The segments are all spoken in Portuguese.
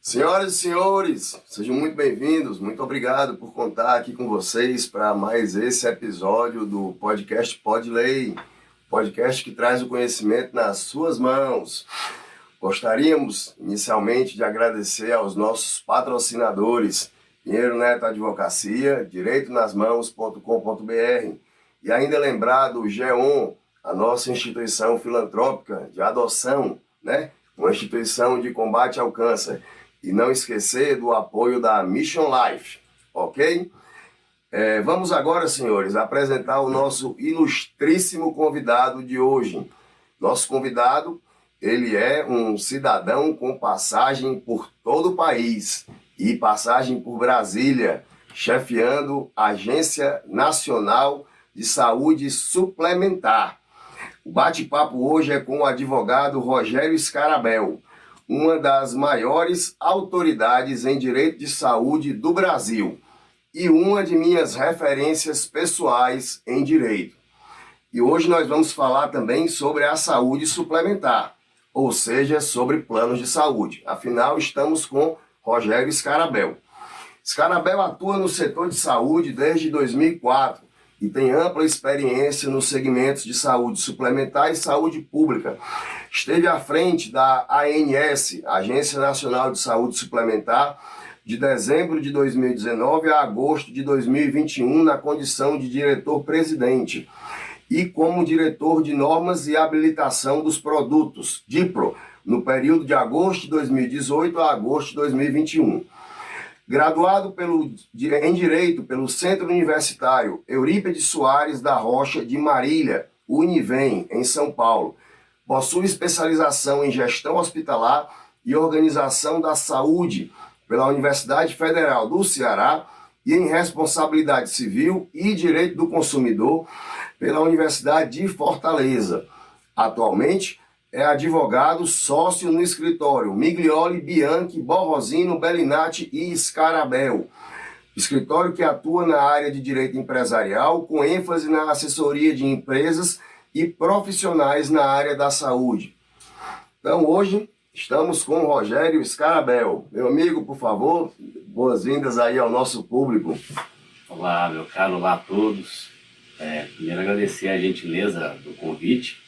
Senhoras e senhores, sejam muito bem-vindos. Muito obrigado por contar aqui com vocês para mais esse episódio do podcast Pod Lei, podcast que traz o conhecimento nas suas mãos. Gostaríamos inicialmente de agradecer aos nossos patrocinadores, Pinheiro Neto Advocacia, direitonasmãos.com.br, e ainda lembrar do GEON, a nossa instituição filantrópica de adoção, uma instituição de combate ao câncer. E não esquecer do apoio da Mission Life, ok? Vamos agora, senhores, apresentar o nosso ilustríssimo convidado de hoje. Nosso convidado, ele é um cidadão com passagem por todo o país e passagem por Brasília, chefiando a Agência Nacional de Saúde Suplementar. O bate-papo hoje é com o advogado Rogério Scarabel, uma das maiores autoridades em direito de saúde do Brasil e uma de minhas referências pessoais em direito. E hoje nós vamos falar também sobre a saúde suplementar, ou seja, sobre planos de saúde. Afinal, estamos com Rogério Scarabel. Scarabel atua no setor de saúde desde 2004 e tem ampla experiência nos segmentos de saúde suplementar e saúde pública. Esteve à frente da ANS, Agência Nacional de Saúde Suplementar, de dezembro de 2019 a agosto de 2021, na condição de diretor-presidente, e como diretor de normas e habilitação dos produtos, DIPRO, no período de agosto de 2018 a agosto de 2021. Graduado em Direito pelo Centro Universitário Eurípides Soares da Rocha de Marília, Univem, em São Paulo. Possui especialização em Gestão Hospitalar e Organização da Saúde pela Universidade Federal do Ceará e em Responsabilidade Civil e Direito do Consumidor pela Universidade de Fortaleza. Atualmente, é advogado sócio no escritório Miglioli, Bianchi, Borrosino, Bellinati e Scarabel. Escritório que atua na área de direito empresarial, com ênfase na assessoria de empresas e profissionais na área da saúde. Então, hoje, estamos com o Rogério Scarabel. Meu amigo, por favor, boas-vindas aí ao nosso público. Olá, meu caro, olá a todos. Primeiro agradecer a gentileza do convite.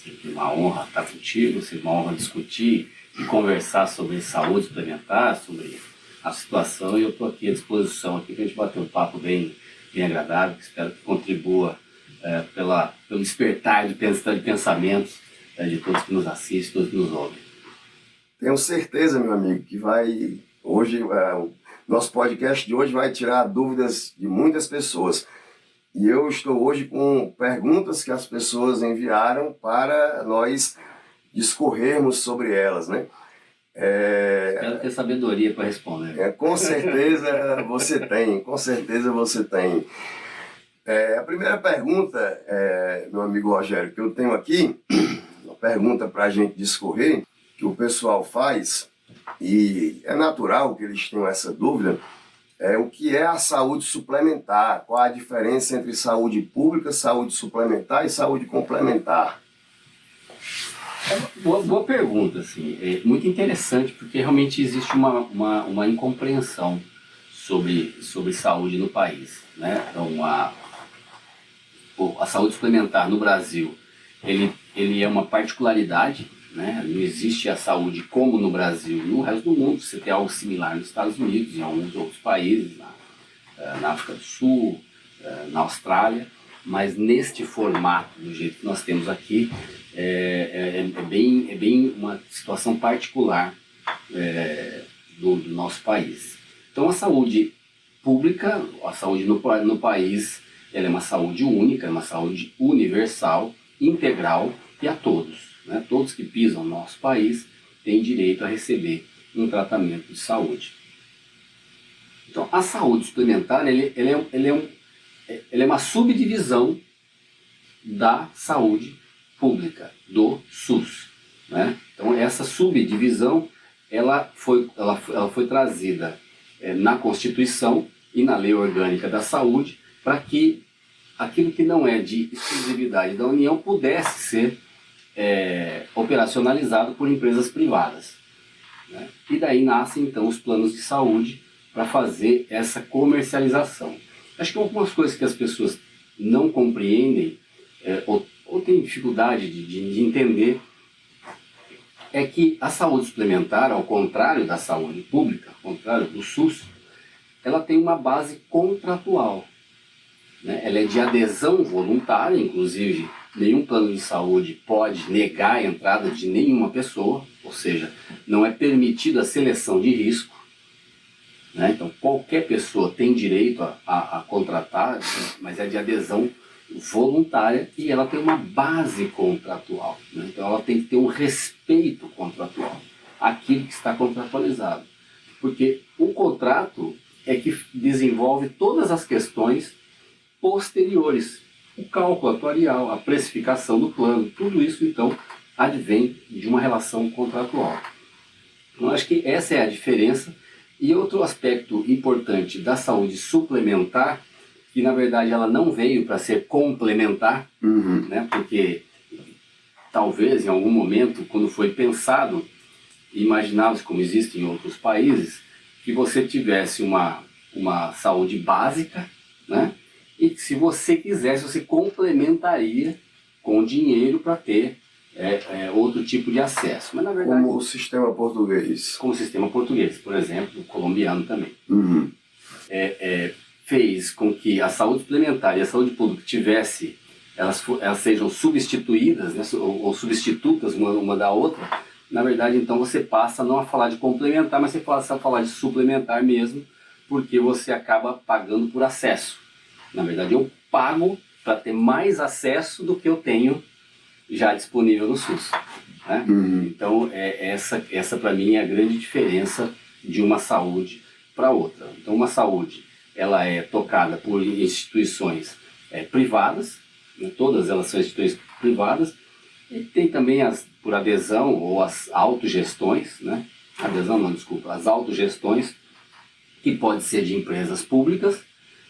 Sempre uma honra estar contigo, sempre uma honra discutir e conversar sobre saúde suplementar, sobre a situação, e eu estou aqui à disposição para a gente bater um papo bem agradável, que espero que contribua pelo despertar de pensamentos de todos que nos assistem, todos que nos ouvem. Tenho certeza, meu amigo, que hoje o nosso podcast de hoje vai tirar dúvidas de muitas pessoas. E eu estou hoje com perguntas que as pessoas enviaram para nós discorrermos sobre elas, né? Espero ter sabedoria para responder. Com certeza você tem, com certeza você tem. A primeira pergunta, meu amigo Rogério, que eu tenho aqui, uma pergunta para a gente discorrer, que o pessoal faz, e é natural que eles tenham essa dúvida, o que é a saúde suplementar, qual a diferença entre saúde pública, saúde suplementar e saúde complementar? Boa pergunta, assim, é muito interessante, porque realmente existe uma incompreensão sobre saúde no país, né? Então, a saúde suplementar no Brasil, ele é uma particularidade, né? Não existe a saúde como no Brasil e no resto do mundo. Você tem algo similar nos Estados Unidos, em alguns outros países, na África do Sul, na Austrália, mas neste formato, do jeito que nós temos aqui, é bem uma situação particular do nosso país. Então, a saúde pública, a saúde no país, ela é uma saúde única, é uma saúde universal, integral e a todos. Né? Todos que pisam no nosso país têm direito a receber um tratamento de saúde. Então, a saúde suplementar ela é uma subdivisão da saúde pública, do SUS. Né? Então, essa subdivisão ela foi trazida na Constituição e na Lei Orgânica da Saúde para que aquilo que não é de exclusividade da União pudesse ser operacionalizado por empresas privadas. né? E daí nascem então os planos de saúde para fazer essa comercialização. Acho que algumas coisas que as pessoas não compreendem ou têm dificuldade de entender é que a saúde suplementar, ao contrário da saúde pública, ao contrário do SUS, ela tem uma base contratual, né? Ela é de adesão voluntária, inclusive nenhum plano de saúde pode negar a entrada de nenhuma pessoa, ou seja, não é permitida a seleção de risco, né? Então qualquer pessoa tem direito a contratar, mas é de adesão voluntária e ela tem uma base contratual, né? Então ela tem que ter um respeito contratual àquilo que está contratualizado, porque o contrato é que desenvolve todas as questões posteriores, o cálculo atuarial, a precificação do plano, tudo isso então advém de uma relação contratual. Então acho que essa é a diferença. E outro aspecto importante da saúde suplementar, que na verdade ela não veio para ser complementar, né? Porque talvez em algum momento, quando foi pensado, imaginava-se como existe em outros países, que você tivesse uma saúde básica, né? E que se você quisesse, você complementaria com dinheiro para ter outro tipo de acesso. Mas na verdade, como o sistema português. Como o sistema português, por exemplo, o colombiano também. Fez com que a saúde suplementar e a saúde pública elas sejam substituídas, né, ou substitutas uma da outra. Na verdade, então você passa não a falar de complementar, mas você passa a falar de suplementar mesmo, porque você acaba pagando por acesso. Na verdade, eu pago para ter mais acesso do que eu tenho já disponível no SUS, né? Então, essa para mim é a grande diferença de uma saúde para outra. Então, uma saúde, ela é tocada por instituições privadas, né? Todas elas são instituições privadas, e tem também por adesão ou as autogestões, né? Adesão não, desculpa, as autogestões, que pode ser de empresas públicas,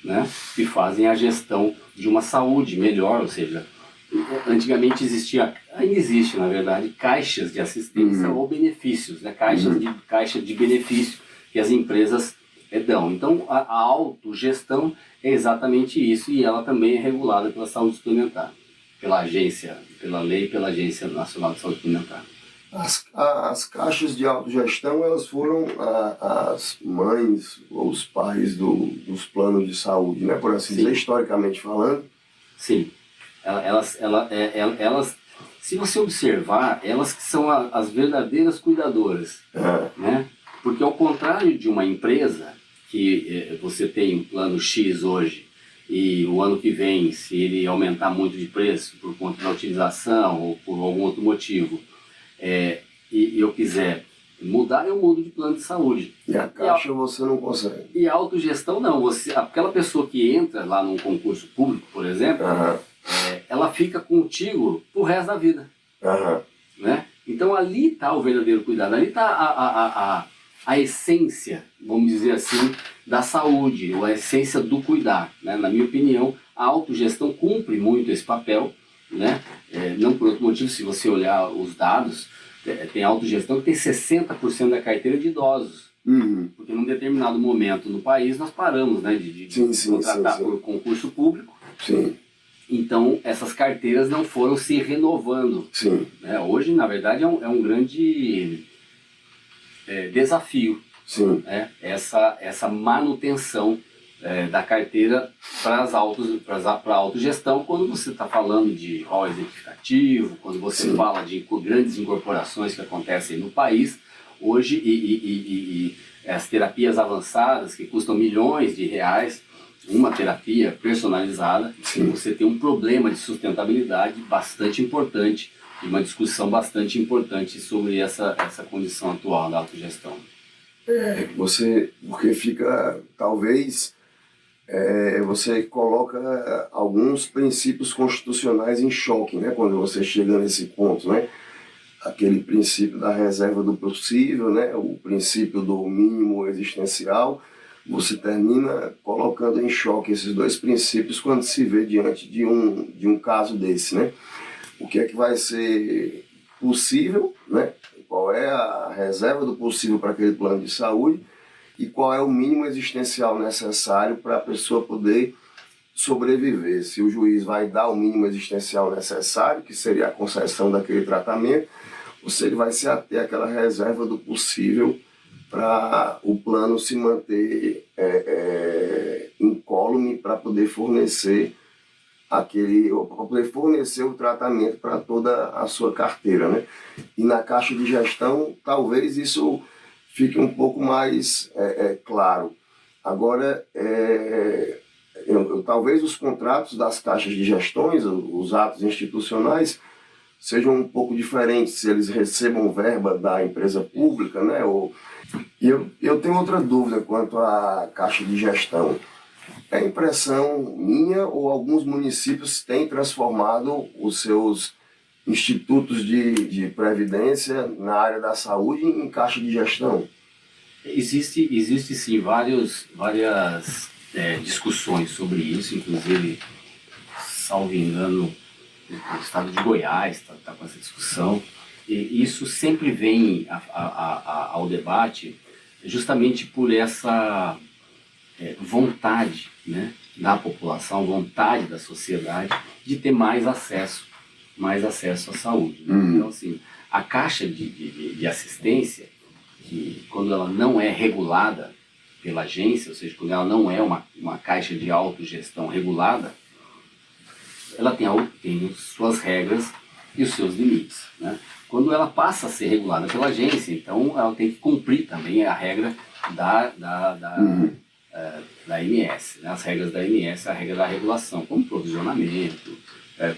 né? Que fazem a gestão de uma saúde melhor, ou seja, antigamente ainda existe na verdade, caixas de assistência ou benefícios, né? Caixa de benefício que as empresas dão. Então a autogestão é exatamente isso, e ela também é regulada pela saúde suplementar, pela lei e pela Agência Nacional de Saúde Suplementar. As caixas de autogestão, elas foram as mães ou os pais dos planos de saúde, né? Por assim dizer, historicamente falando. Sim. Elas, se você observar, elas que são as verdadeiras cuidadoras, né? Porque ao contrário de uma empresa, que você tem um plano X hoje, e o ano que vem, se ele aumentar muito de preço por conta da utilização ou por algum outro motivo, e eu quiser mudar, eu mudo de plano de saúde. E a caixa você não consegue. E a autogestão não. Aquela pessoa que entra lá num concurso público, por exemplo, ela fica contigo pro resto da vida. Né? Então ali está o verdadeiro cuidado, ali está a essência, vamos dizer assim, da saúde, ou a essência do cuidar, né? Na minha opinião, a autogestão cumpre muito esse papel, né? Não por outro motivo, se você olhar os dados, tem autogestão que tem 60% da carteira de idosos, porque num determinado momento no país nós paramos, né, de contratar por concurso público. Então essas carteiras não foram se renovando. Né? Hoje, na verdade, é um grande desafio, né? Essa manutenção da carteira para a autogestão, quando você está falando de rol executivo, quando você fala de grandes incorporações que acontecem no país hoje, e as terapias avançadas que custam milhões de reais, uma terapia personalizada, você tem um problema de sustentabilidade bastante importante, e uma discussão bastante importante sobre essa condição atual da autogestão. Porque fica, talvez, você coloca alguns princípios constitucionais em choque, né? Quando você chega nesse ponto, né? Aquele princípio da reserva do possível, né? O princípio do mínimo existencial, você termina colocando em choque esses dois princípios quando se vê diante de um caso desse, né? O que é que vai ser possível, né? qual é a reserva do possível para aquele plano de saúde e qual é o mínimo existencial necessário para a pessoa poder sobreviver. Se o juiz vai dar o mínimo existencial necessário, que seria a concessão daquele tratamento, ou se ele vai se ater àquela reserva do possível para o plano se manter incólume para poder fornecer o tratamento para toda a sua carteira, né? E na caixa de gestão, talvez isso fique um pouco mais claro. Agora, talvez os contratos das caixas de gestões, os atos institucionais, sejam um pouco diferentes, se eles recebam verba da empresa pública, né? Eu tenho outra dúvida quanto à caixa de gestão. É impressão minha ou alguns municípios têm transformado os seus institutos de previdência na área da saúde em caixa de gestão? Existe sim várias discussões sobre isso, inclusive, salvo engano, o estado de Goiás está com essa discussão. E isso sempre vem ao debate justamente por essa vontade, né, da população, vontade da sociedade de ter mais acesso à saúde. Né? Então, assim, a caixa de assistência, que quando ela não é regulada pela agência, ou seja, quando ela não é uma caixa de autogestão regulada, ela tem suas regras e os seus limites. Né? Quando ela passa a ser regulada pela agência, então ela tem que cumprir também a regra da ANS, né? As regras da ANS, a regra da regulação, como provisionamento,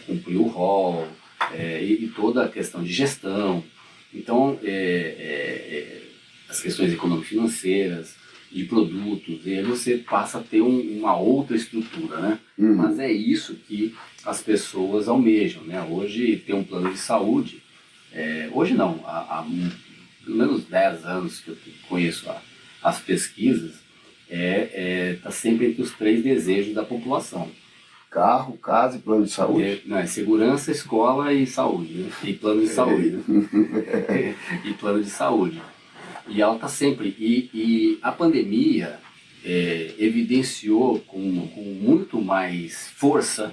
cumprir o rol e toda a questão de gestão. Então, as questões econômico-financeiras, de produtos, e aí você passa a ter uma outra estrutura, né? Mas é isso que as pessoas almejam, né? Hoje ter um plano de saúde, hoje não, há pelo menos 10 anos que eu conheço as pesquisas, está sempre entre os 3 desejos da população. Carro, casa e plano de saúde? Não, segurança, escola e saúde, né? E plano de saúde. Né? E plano de saúde. E ela está sempre. E a pandemia evidenciou com muito mais força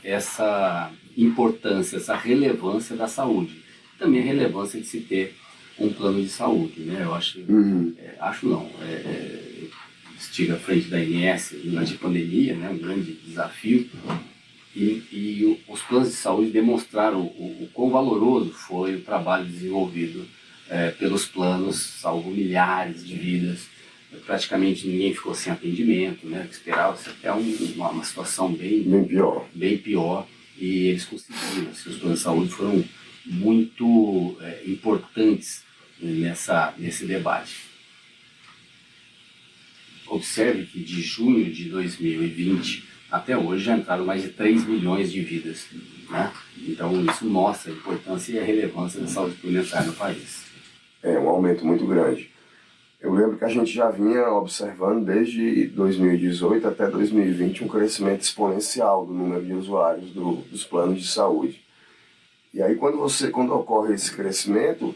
essa importância, essa relevância da saúde. Também a relevância de se ter um plano de saúde. Né? Eu acho, estive à frente da ANS durante a pandemia, né? Um grande desafio. E os planos de saúde demonstraram o quão valoroso foi o trabalho desenvolvido pelos planos, salvo milhares de vidas. Praticamente ninguém ficou sem atendimento, né? Esperava-se até uma situação bem pior, e eles conseguiram. Os planos de saúde foram muito importantes nesse debate. Observe que de junho de 2020 até hoje já entraram mais de 3 milhões de vidas. Né? Então isso mostra a importância e a relevância da saúde suplementar no país. É um aumento muito grande. Eu lembro que a gente já vinha observando desde 2018 até 2020 um crescimento exponencial do número de usuários dos planos de saúde. E aí quando ocorre esse crescimento,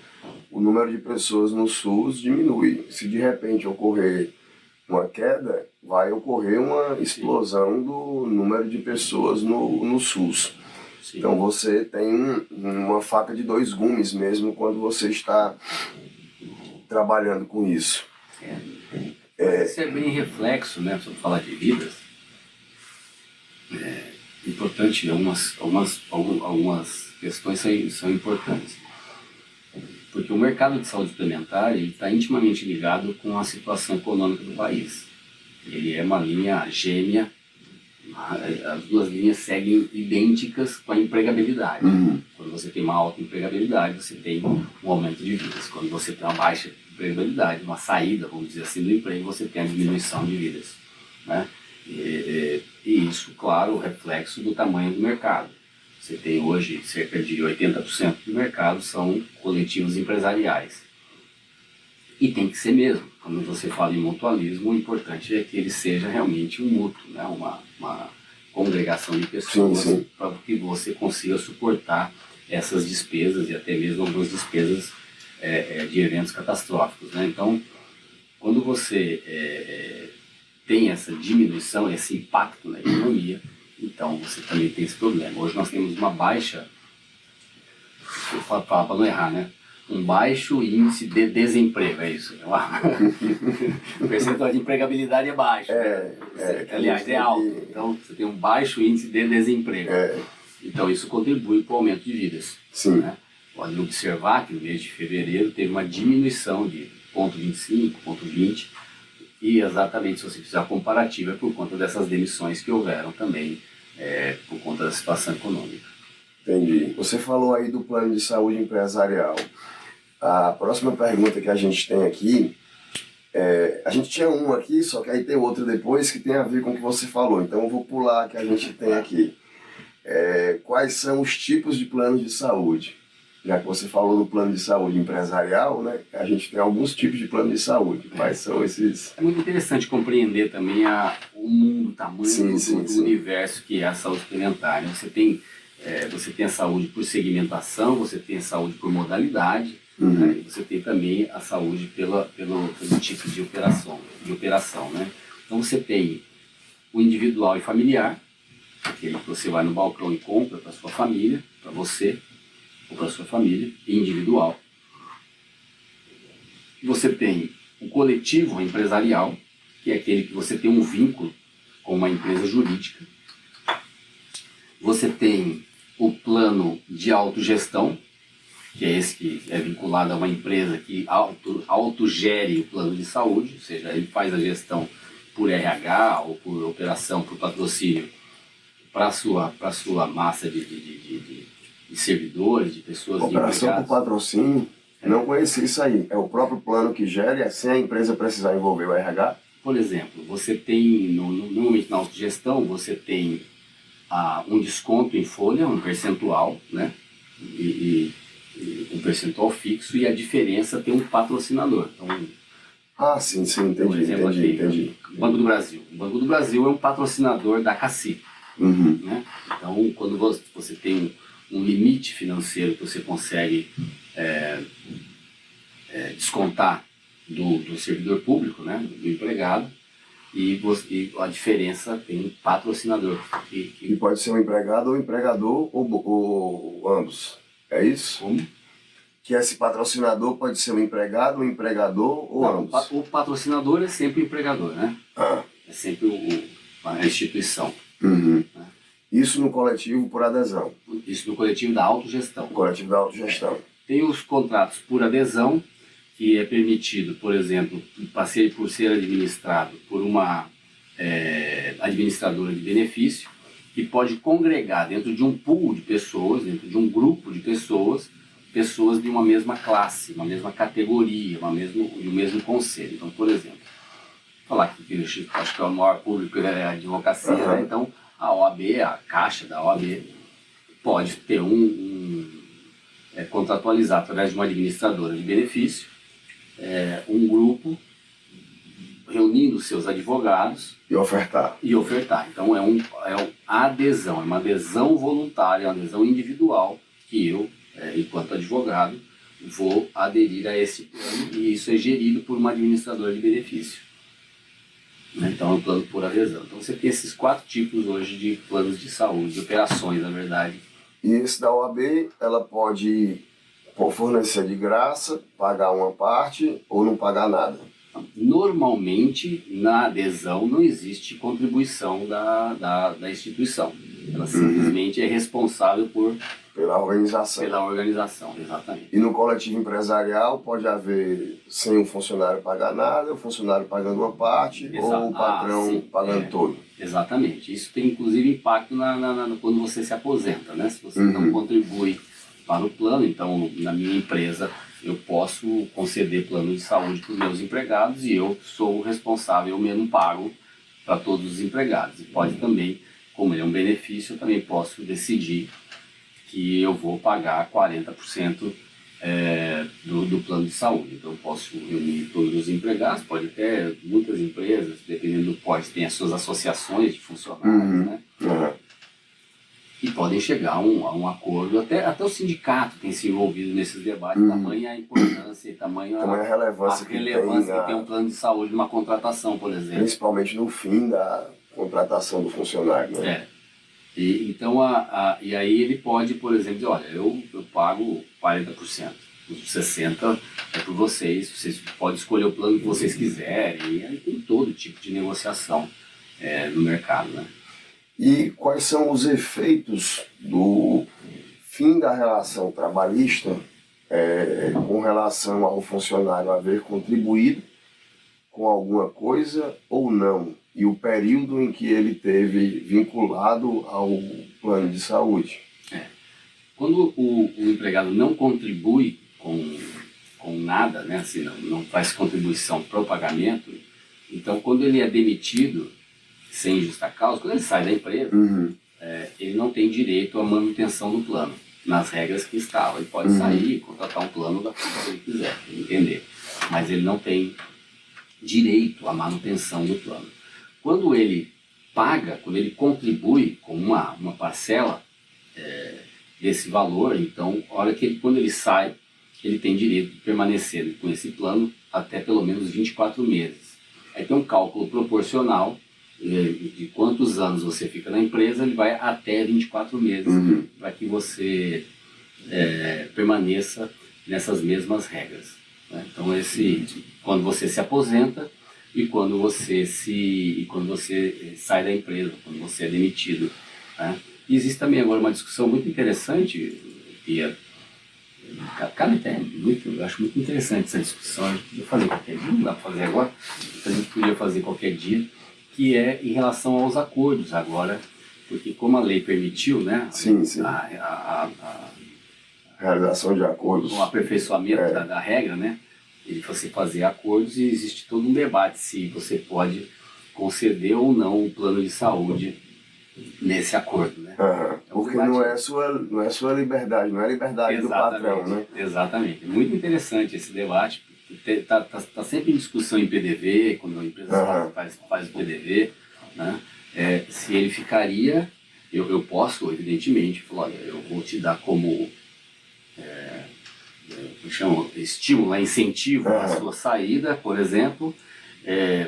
o número de pessoas no SUS diminui. Se de repente ocorrer uma queda, vai ocorrer uma explosão do número de pessoas no SUS. Sim. Então você tem uma faca de 2 gumes mesmo quando você está trabalhando com isso. Isso é bem reflexo, né? Sobre falar de vidas. Importante, algumas questões são importantes. Porque o mercado de saúde suplementar está intimamente ligado com a situação econômica do país. Ele é uma linha gêmea, as 2 linhas seguem idênticas com a empregabilidade. Quando você tem uma alta empregabilidade, você tem um aumento de vidas. Quando você tem uma baixa empregabilidade, uma saída, vamos dizer assim, do emprego, você tem a diminuição de vidas. Né? E isso, claro, reflexo do tamanho do mercado. Você tem hoje cerca de 80% do mercado são coletivos empresariais. E tem que ser mesmo. Quando você fala em mutualismo, o importante é que ele seja realmente um mútuo, né? Uma congregação de pessoas para que você consiga suportar essas despesas e até mesmo algumas despesas de eventos catastróficos, né? Então, quando você tem essa diminuição, esse impacto na economia, então você também tem esse problema. Hoje nós temos uma baixa, eu falo para não errar, né? Um baixo índice de desemprego, é isso. O percentual de empregabilidade é baixo. Aliás, é alto. Então você tem um baixo índice de desemprego. Então isso contribui para o aumento de vidas. Sim. Né? Pode observar que no mês de fevereiro teve uma diminuição de 0,25, 0,20, e exatamente, se você fizer a comparativa, é por conta dessas demissões que houveram também, por conta da situação econômica. Entendi. Você falou aí do plano de saúde empresarial. A próxima pergunta que a gente tem aqui, a gente tinha um aqui, só que aí tem outro depois que tem a ver com o que você falou, então eu vou pular a que a gente tem aqui. Quais são os tipos de planos de saúde? Já que você falou do plano de saúde empresarial, né, a gente tem alguns tipos de plano de saúde. Quais são esses? É muito interessante compreender também o mundo, o tamanho do universo que é a saúde suplementar. Né? Você tem a saúde por segmentação, você tem a saúde por modalidade, né? E você tem também a saúde pelo tipo de operação, né? Então você tem o individual e familiar, aquele que você vai no balcão e compra para sua família, para você ou para sua família, individual. Você tem o coletivo empresarial, que é aquele que você tem um vínculo com uma empresa jurídica. Você tem o plano de autogestão, que é esse que é vinculado a uma empresa que autogere o plano de saúde, ou seja, ele faz a gestão por RH ou por operação, por patrocínio, para a sua massa de servidores, de pessoas, operação de empregados. por patrocínio, não conheci isso aí. É o próprio plano que gere, sem a empresa precisar envolver o RH? Por exemplo, você tem, normalmente na autogestão, você tem um desconto em folha, um percentual, né? E um percentual fixo, e a diferença tem um patrocinador. Então, sim, entendi, por exemplo, entendi. Banco do Brasil. O Banco do Brasil é um patrocinador da CACI. Né? Então, quando você tem um limite financeiro que você consegue descontar do servidor público, né? Do empregado, e a diferença tem um patrocinador. E pode ser um empregado ou empregador ou ambos. É isso? Como? Que esse patrocinador pode ser um empregado, um empregador ou Não, ambos? O patrocinador é sempre o empregador, né? É sempre a instituição. Né? Isso no coletivo por adesão. Isso no coletivo da autogestão. No coletivo da autogestão. Tem os contratos por adesão, que é permitido, por exemplo, por ser administrado por uma administradora de benefício, que pode congregar dentro de um pool de pessoas, dentro de um grupo de pessoas de uma mesma classe, uma mesma categoria, de um mesmo conselho. Então, por exemplo, falar que acho que é o maior público é a advocacia, né? Então a OAB, a caixa da OAB, pode ter contratualizar através de uma administradora de benefício, um grupo reunindo seus advogados e ofertar. Então é uma adesão, uma adesão voluntária, uma adesão individual que eu, enquanto advogado, vou aderir a esse plano, e isso é gerido por uma administradora de benefício. Então é um plano por adesão. Então você tem esses 4 tipos hoje de planos de saúde, de operações, na verdade. E esse da OAB, ela pode fornecer de graça, pagar uma parte ou não pagar nada? Normalmente, na adesão, não existe contribuição da instituição. Ela simplesmente é responsável pela organização. Pela organização, exatamente. E no coletivo empresarial pode haver, sem o funcionário pagar nada, o funcionário pagando uma parte, ou o patrão pagando todo. Exatamente. Isso tem, inclusive, impacto quando você se aposenta, né? Se você não contribui para o plano, então, na minha empresa, eu posso conceder plano de saúde para os meus empregados, e eu sou o responsável, eu mesmo pago para todos os empregados. E pode também, como ele é um benefício, eu também posso decidir que eu vou pagar 40% do plano de saúde. Então eu posso reunir todos os empregados, pode ter muitas empresas, dependendo do porte, tem as suas associações de funcionários, né? e podem chegar a um acordo. Até o sindicato tem se envolvido nesses debates, tamanha a importância e tamanha a relevância que tem um plano de saúde numa contratação, por exemplo. Principalmente no fim da contratação do funcionário, né? Então, e aí ele pode, por exemplo, dizer, olha, eu pago 40%, os 60% é por vocês podem escolher o plano que vocês quiserem, e aí tem todo tipo de negociação no mercado, né? E quais são os efeitos do fim da relação trabalhista com relação ao funcionário haver contribuído com alguma coisa ou não? E o período em que ele teve vinculado ao plano de saúde? Quando o empregado não contribui com nada, né, assim, não faz contribuição para o pagamento, então quando ele é demitido sem justa causa, quando ele sai da empresa, ele não tem direito à manutenção do plano, nas regras que estavam. Ele pode sair e contratar um plano da forma que ele quiser, entender. Mas ele não tem direito à manutenção do plano. Quando ele paga, quando ele contribui com uma parcela desse valor, então, quando ele sai, ele tem direito de permanecer com esse plano até pelo menos 24 meses. Aí tem um cálculo proporcional de quantos anos você fica na empresa, ele vai até 24 meses para que você permaneça nessas mesmas regras, né? Então, quando você se aposenta e quando você sai da empresa, quando você é demitido, né? E existe também agora uma discussão muito interessante, e eu acho muito interessante essa discussão. A gente podia fazer qualquer dia, não dá para fazer agora, a gente podia fazer qualquer dia, que é em relação aos acordos agora, porque como a lei permitiu, né, sim. A realização de acordos, o aperfeiçoamento da regra, né, ele você fazer acordos, e existe todo um debate se você pode conceder ou não o plano de saúde nesse acordo, né? Porque não é sua liberdade, não é a liberdade do patrão, né? Exatamente. É muito interessante esse debate. Tá sempre em discussão em PDV, quando a empresa faz o PDV, né? Se ele ficaria, eu posso, evidentemente, falar, olha, eu vou te dar como estímulo, incentivo à sua saída, por exemplo,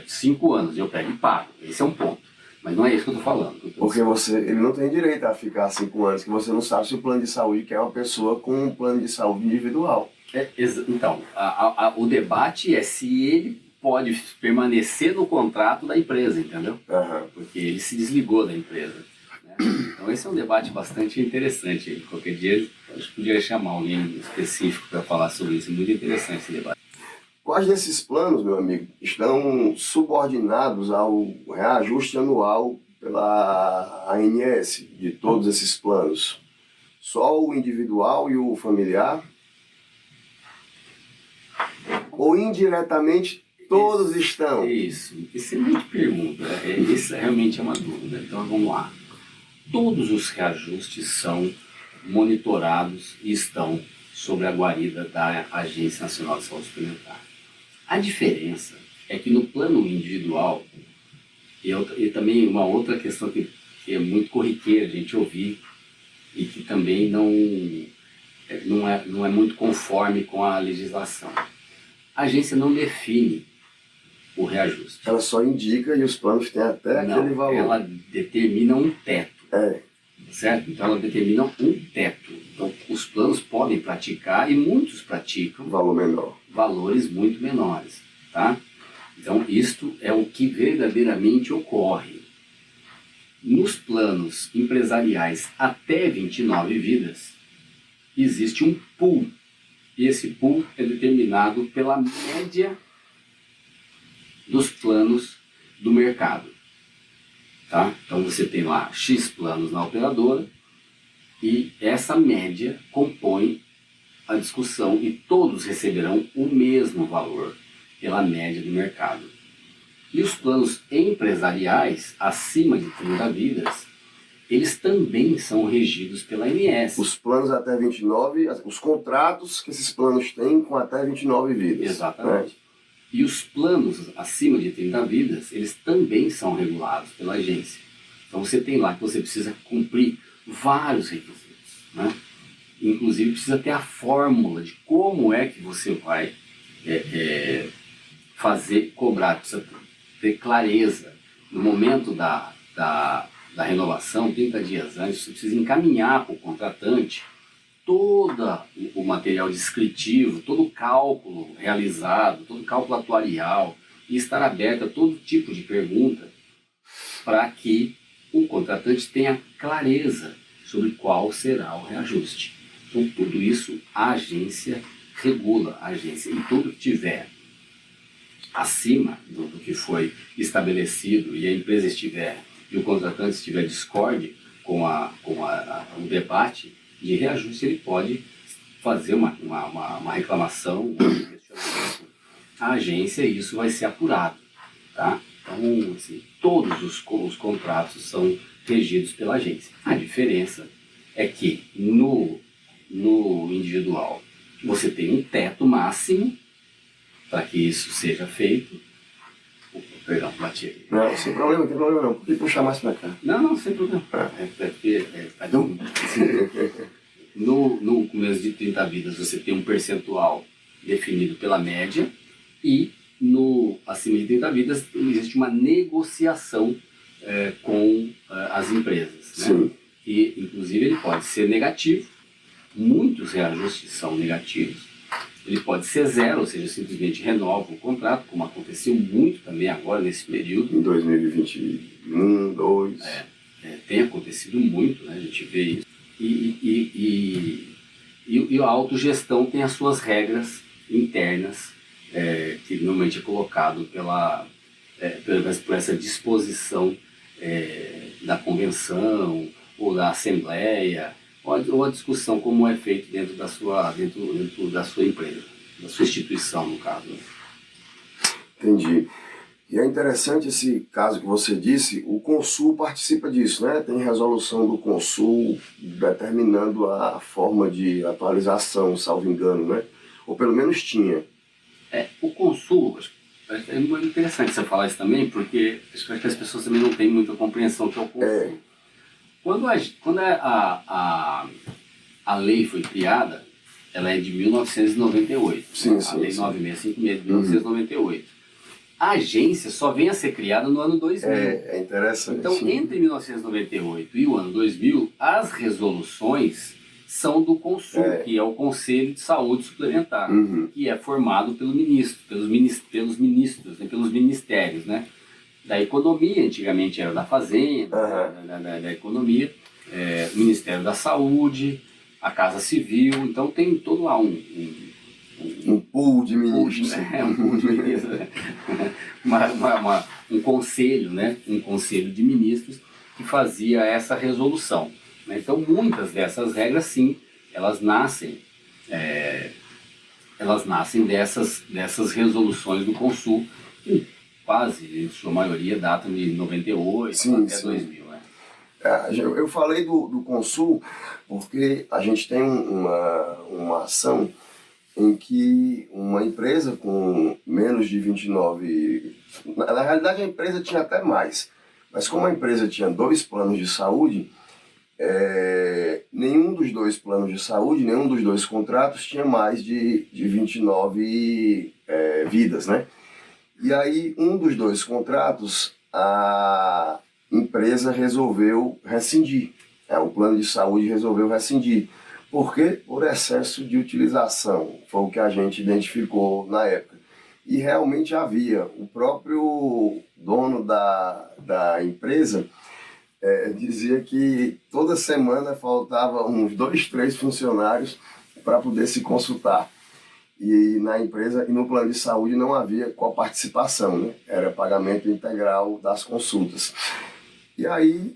5 anos, eu pego e pago. Esse é um ponto. Mas não é isso que eu estou falando. Porque ele não tem direito a ficar 5 anos, que você não sabe se o plano de saúde quer uma pessoa com um plano de saúde individual. Então, o debate é se ele pode permanecer no contrato da empresa, entendeu? Porque ele se desligou da empresa, né? Então esse é um debate bastante interessante. Qualquer dia a gente podia chamar alguém específico para falar sobre isso. É muito interessante esse debate. Quais desses planos, meu amigo, estão subordinados ao reajuste anual pela ANS, de todos esses planos? Só o individual e o familiar? Ou indiretamente todos estão? Isso, excelente pergunta. Isso realmente é uma dúvida. Então vamos lá. Todos os reajustes são monitorados e estão sobre a guarida da Agência Nacional de Saúde Suplementar. A diferença é que no plano individual, e também uma outra questão que é muito corriqueira a gente ouvir, e que também não é muito conforme com a legislação. A agência não define o reajuste. Ela só indica, e os planos têm até aquele valor. Ela determina um teto. Certo? Então ela determina um teto. Então os planos podem praticar, e muitos praticam, valor menor, valores muito menores, tá? Então isto é o que verdadeiramente ocorre. Nos planos empresariais até 29 vidas, existe um pool, e esse pool é determinado pela média dos planos do mercado. Tá? Então você tem lá X planos na operadora, e essa média compõe a discussão, e todos receberão o mesmo valor pela média do mercado. E os planos empresariais acima de 30 vidas, eles também são regidos pela ANS. Os planos até 29, os contratos que esses planos têm com até 29 vidas. Exatamente. E os planos acima de 30 vidas, eles também são regulados pela agência. Então você tem lá que você precisa cumprir vários requisitos, né? Inclusive precisa ter a fórmula de como é que você vai cobrar, precisa ter clareza. No momento da renovação, 30 dias antes, você precisa encaminhar para o contratante todo o material descritivo, todo o cálculo realizado, todo o cálculo atuarial, e estar aberto a todo tipo de pergunta para que o contratante tenha clareza sobre qual será o reajuste. Então, tudo isso a agência regula, a agência, e tudo que tiver acima do que foi estabelecido e a empresa estiver, e o contratante estiver discorde com o debate de reajuste, ele pode fazer uma reclamação, um questionamento à agência, e isso vai ser apurado, tá? Então, assim, todos os contratos são regidos pela agência. A diferença é que no individual você tem um teto máximo para que isso seja feito. Perdão, bati aí. Não, sem problema, não tem problema não. Por que puxar mais para cá? Não, sem problema. No começo de 30 vidas você tem um percentual definido pela média, e acima de 30 vidas existe uma negociação com as empresas, né? Sim. E inclusive ele pode ser negativo, muitos reajustes são negativos. Ele pode ser zero, ou seja, simplesmente renova o contrato, como aconteceu muito também agora nesse período. Em 2021, 2022. Tem acontecido muito, né? A gente vê isso. E a autogestão tem as suas regras internas, que normalmente é colocado por essa disposição da convenção ou da assembleia, ou a discussão como é feito dentro da sua empresa, da sua instituição, no caso. Entendi. E é interessante esse caso que você disse, o Consul participa disso, né? Tem resolução do Consul determinando a forma de atualização, salvo engano, né? Ou pelo menos tinha. O Consul, é muito interessante você falar isso também, porque acho que as pessoas também não têm muita compreensão do que é o Consul. Quando a lei foi criada, ela é de 1998, sim, a Lei 9656 de 1998. A agência só vem a ser criada no ano 2000. É interessante. Então, entre 1998 e o ano 2000, as resoluções são do Consul, que é o Conselho de Saúde Suplementar, que é formado pelos ministros, né, pelos ministérios, né? Da Economia, antigamente era da Fazenda, da Economia, o Ministério da Saúde, a Casa Civil. Então tem todo lá um pool de ministros. Um pool de ministros, né? Um conselho, né? Um conselho de ministros que fazia essa resolução, né? Então muitas dessas regras, sim, elas nascem dessas resoluções do Consul, que quase, em sua maioria, datam de 98 até 2000. Né? Eu falei do Consul porque a gente tem uma ação em que uma empresa com menos de 29... Na realidade, a empresa tinha até mais, mas como a empresa tinha 2 planos de saúde, nenhum dos 2 planos de saúde, nenhum dos 2 contratos tinha mais de 29 vidas, né? E aí, um dos 2 contratos, a empresa resolveu rescindir. O plano de saúde resolveu rescindir. Por quê? Por excesso de utilização. Foi o que a gente identificou na época. E realmente havia. O próprio dono da empresa dizia que toda semana faltava uns 2, 3 funcionários para poder se consultar. E na empresa e no plano de saúde não havia coparticipação, né? Era pagamento integral das consultas. E aí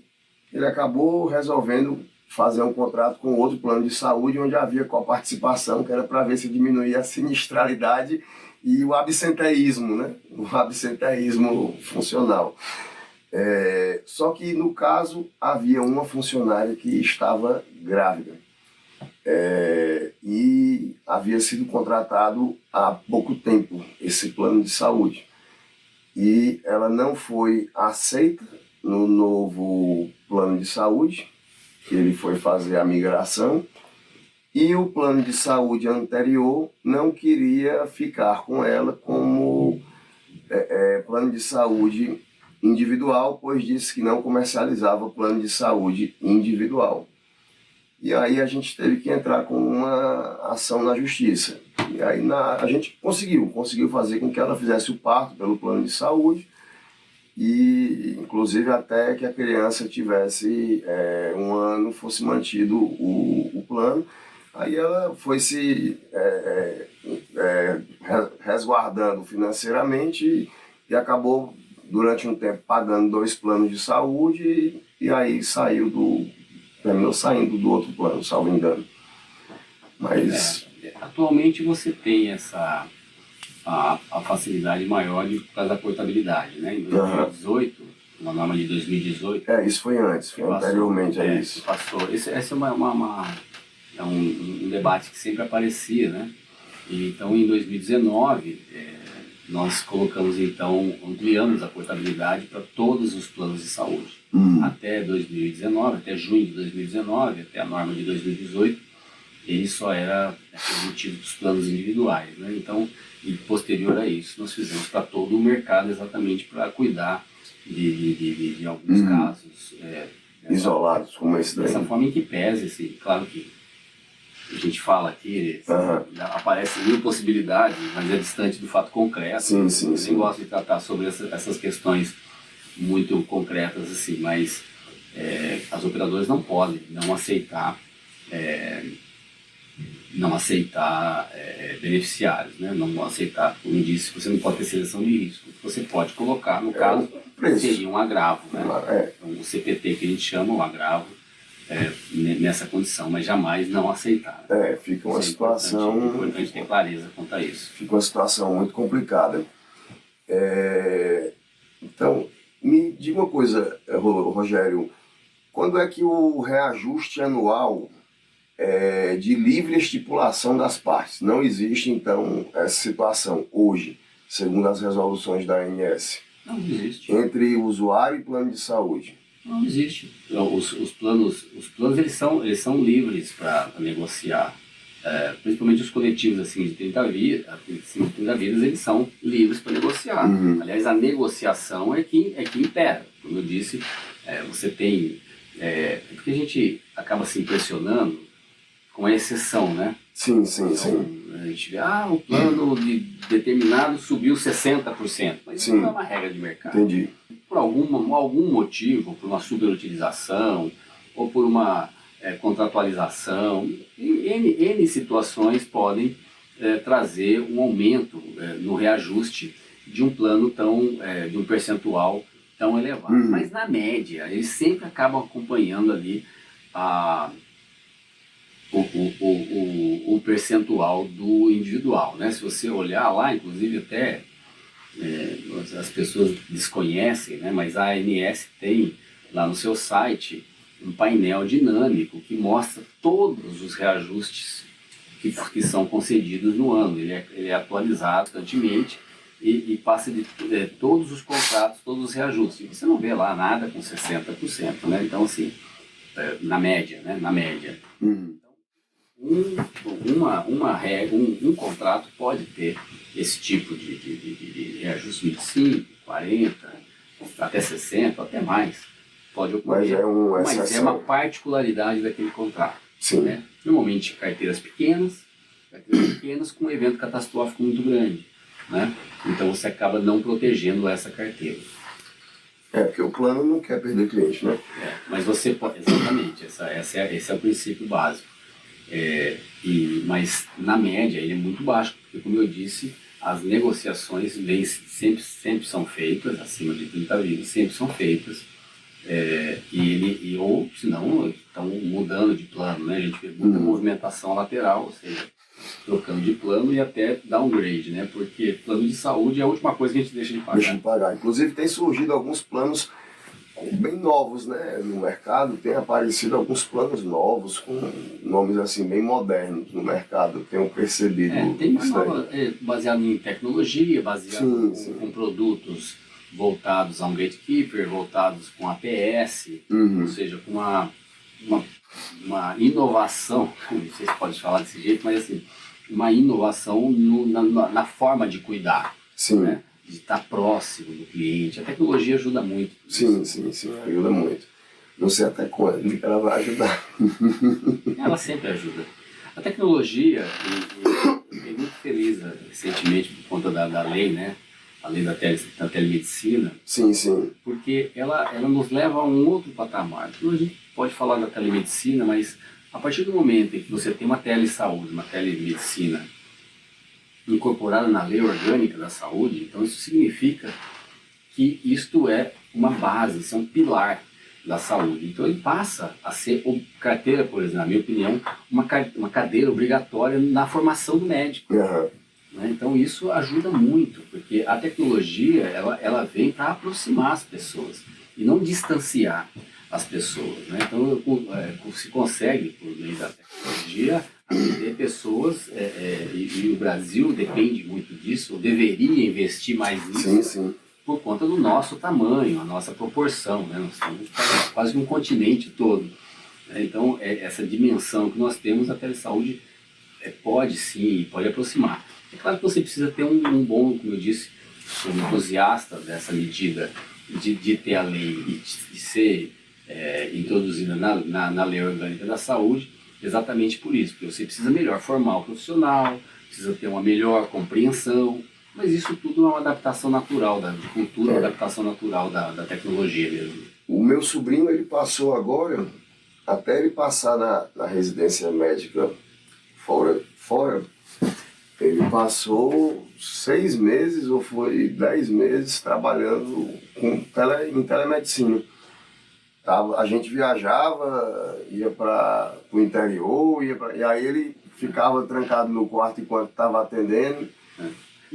ele acabou resolvendo fazer um contrato com outro plano de saúde onde havia coparticipação, que era para ver se diminuía a sinistralidade e o absenteísmo, né? O absenteísmo funcional. Só que no caso havia uma funcionária que estava grávida. E havia sido contratado há pouco tempo esse plano de saúde. E ela não foi aceita no novo plano de saúde, que ele foi fazer a migração, e o plano de saúde anterior não queria ficar com ela como plano de saúde individual, pois disse que não comercializava plano de saúde individual. E aí a gente teve que entrar com uma ação na justiça. E aí a gente conseguiu fazer com que ela fizesse o parto pelo plano de saúde, e inclusive até que a criança tivesse 1 ano, fosse mantido o plano. Aí ela foi se resguardando financeiramente e acabou durante um tempo pagando 2 planos de saúde, e aí terminou saindo do outro plano, salvo engano. Mas atualmente você tem a facilidade maior por causa da portabilidade, né? Em 2018, uma norma de 2018... isso foi antes, foi anteriormente a isso. Passou. Esse é um debate que sempre aparecia, né? E, então, em 2019, nós colocamos, então, ampliamos a portabilidade para todos os planos de saúde. Até 2019, até junho de 2019, até a norma de 2018, ele só era permitido para os planos individuais, né? Então, e posterior a isso, nós fizemos para todo o mercado exatamente para cuidar de alguns casos isolados, como esse daí. Dessa forma em que pese, assim, claro que a gente fala aqui, aparecem 1000 possibilidades, mas é distante do fato concreto. Sim. Eu nem gosto de tratar sobre essas questões muito concretas, assim, mas as operadoras não podem não aceitar beneficiários, né? Não aceitar, como eu disse, você não pode ter seleção de risco. Você pode colocar, no caso, seria um agravo, né? Então, o CPT que a gente chama, o agravo, nessa condição, mas jamais não aceitar. Fica uma situação... É importante ter clareza quanto a isso. Fica uma situação muito complicada. Então, me diga uma coisa, Rogério, quando é que o reajuste anual de livre estipulação das partes? Não existe, então, essa situação hoje, segundo as resoluções da ANS? Não existe. Entre usuário e plano de saúde? Não existe. Os planos eles são livres para negociar. Principalmente os coletivos assim, de 30 vidas, eles são livres para negociar. Aliás, a negociação é que impera. Como eu disse, você tem... porque a gente acaba se impressionando com a exceção, né? Sim. A gente vê, o plano de determinado subiu 60%, mas isso não é uma regra de mercado. Entendi. Por algum motivo, por uma superutilização, ou por uma contratualização, N situações podem trazer um aumento no reajuste de um plano de um percentual tão elevado. Mas na média, eles sempre acabam acompanhando ali o percentual do individual, né? Se você olhar lá, inclusive até as pessoas desconhecem, né? Mas a ANS tem lá no seu site um painel dinâmico que mostra todos os reajustes que são concedidos no ano. Ele é atualizado constantemente e passa de todos os contratos, todos os reajustes. E você não vê lá nada com 60%, né? Então, assim, na média, né? Na média. Um contrato pode ter esse tipo de reajuste 25, 40, até 60, até mais, pode ocorrer, mas é uma particularidade daquele contrato. Né? Normalmente carteiras pequenas com um evento catastrófico muito grande, né? Então você acaba não protegendo essa carteira. Porque o plano não quer perder cliente, né? Mas você pode, exatamente, esse é o princípio básico. Mas na média ele é muito baixo, porque como eu disse, as negociações sempre são feitas, acima de 30 vidas, sempre são feitas, ou senão estão mudando de plano, né? A gente vê muita movimentação lateral, ou seja, trocando de plano e até downgrade, né? Porque plano de saúde é a última coisa que a gente deixa de pagar. Deixa de pagar. Inclusive tem surgido alguns planos bem novos, né? No mercado tem aparecido alguns planos novos com nomes assim bem modernos no mercado. Tenho percebido tem uma nova, baseado em tecnologia, baseado com produtos voltados a um gatekeeper, voltados com APS, ou seja, com uma inovação, não sei se pode falar desse jeito, mas assim, uma inovação na forma de cuidar, né? De estar próximo do cliente. A tecnologia ajuda muito. Sim, ajuda muito. Não sei até quando ela vai ajudar. Ela sempre ajuda. A tecnologia, eu fiquei muito feliz recentemente por conta da lei, né? A lei da telemedicina. Sim. Porque ela nos leva a um outro patamar. Então, a gente pode falar da telemedicina, mas a partir do momento em que você tem uma telesaúde, uma telemedicina incorporada na lei orgânica da saúde, então isso significa que isto é uma base, isso é um pilar da saúde. Então ele passa a ser carteira, por exemplo, na minha opinião, uma cadeira obrigatória na formação do médico. Né? Então isso ajuda muito, porque a tecnologia ela vem para aproximar as pessoas e não distanciar as pessoas. Né? Então se consegue, por meio da tecnologia, atender pessoas, e o Brasil depende muito disso, ou deveria investir mais nisso. Sim. Por conta do nosso tamanho, a nossa proporção, né? Nós estamos quase um continente todo. Então, essa dimensão que nós temos, a telesaúde pode sim, pode aproximar. É claro que você precisa ter um bom, como eu disse, um entusiasta dessa medida de ter a lei e de ser introduzida na lei orgânica da saúde, exatamente por isso, porque você precisa melhor formar o profissional, precisa ter uma melhor compreensão. Mas isso tudo é uma adaptação natural da cultura, uma adaptação natural da tecnologia mesmo. O meu sobrinho, ele passou agora, até ele passar na residência médica fora, ele passou 6 meses ou foi 10 meses trabalhando em telemedicina. A gente viajava, ia para o interior, e aí ele ficava trancado no quarto enquanto estava atendendo.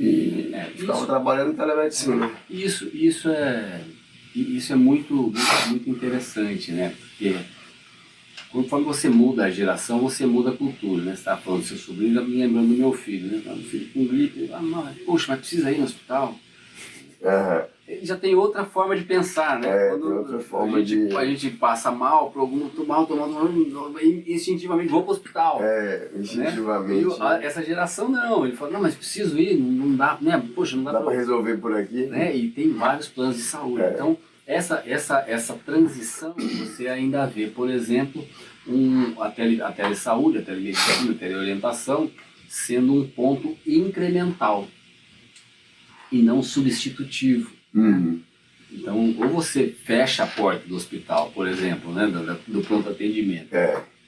E ficava trabalhando em telemedicina. Isso é muito interessante, né? Porque conforme você muda a geração, você muda a cultura, né? Você estava falando do seu sobrinho, já me lembrando do meu filho, né? Meu filho com gripe, poxa, mas precisa ir no hospital? Ele já tem outra forma de pensar, né? Quando tem outra forma a gente passa mal, tomando instintivamente vou para o hospital. Instintivamente. Né? Essa geração não, ele fala, não, mas preciso ir, não dá, né? Poxa, não dá para resolver por aqui. Né? E tem vários planos de saúde. Então, essa transição você ainda vê, por exemplo, a telesaúde, a telemedicina, a teleorientação sendo um ponto incremental e não substitutivo. Então, ou você fecha a porta do hospital, por exemplo, né, do pronto atendimento,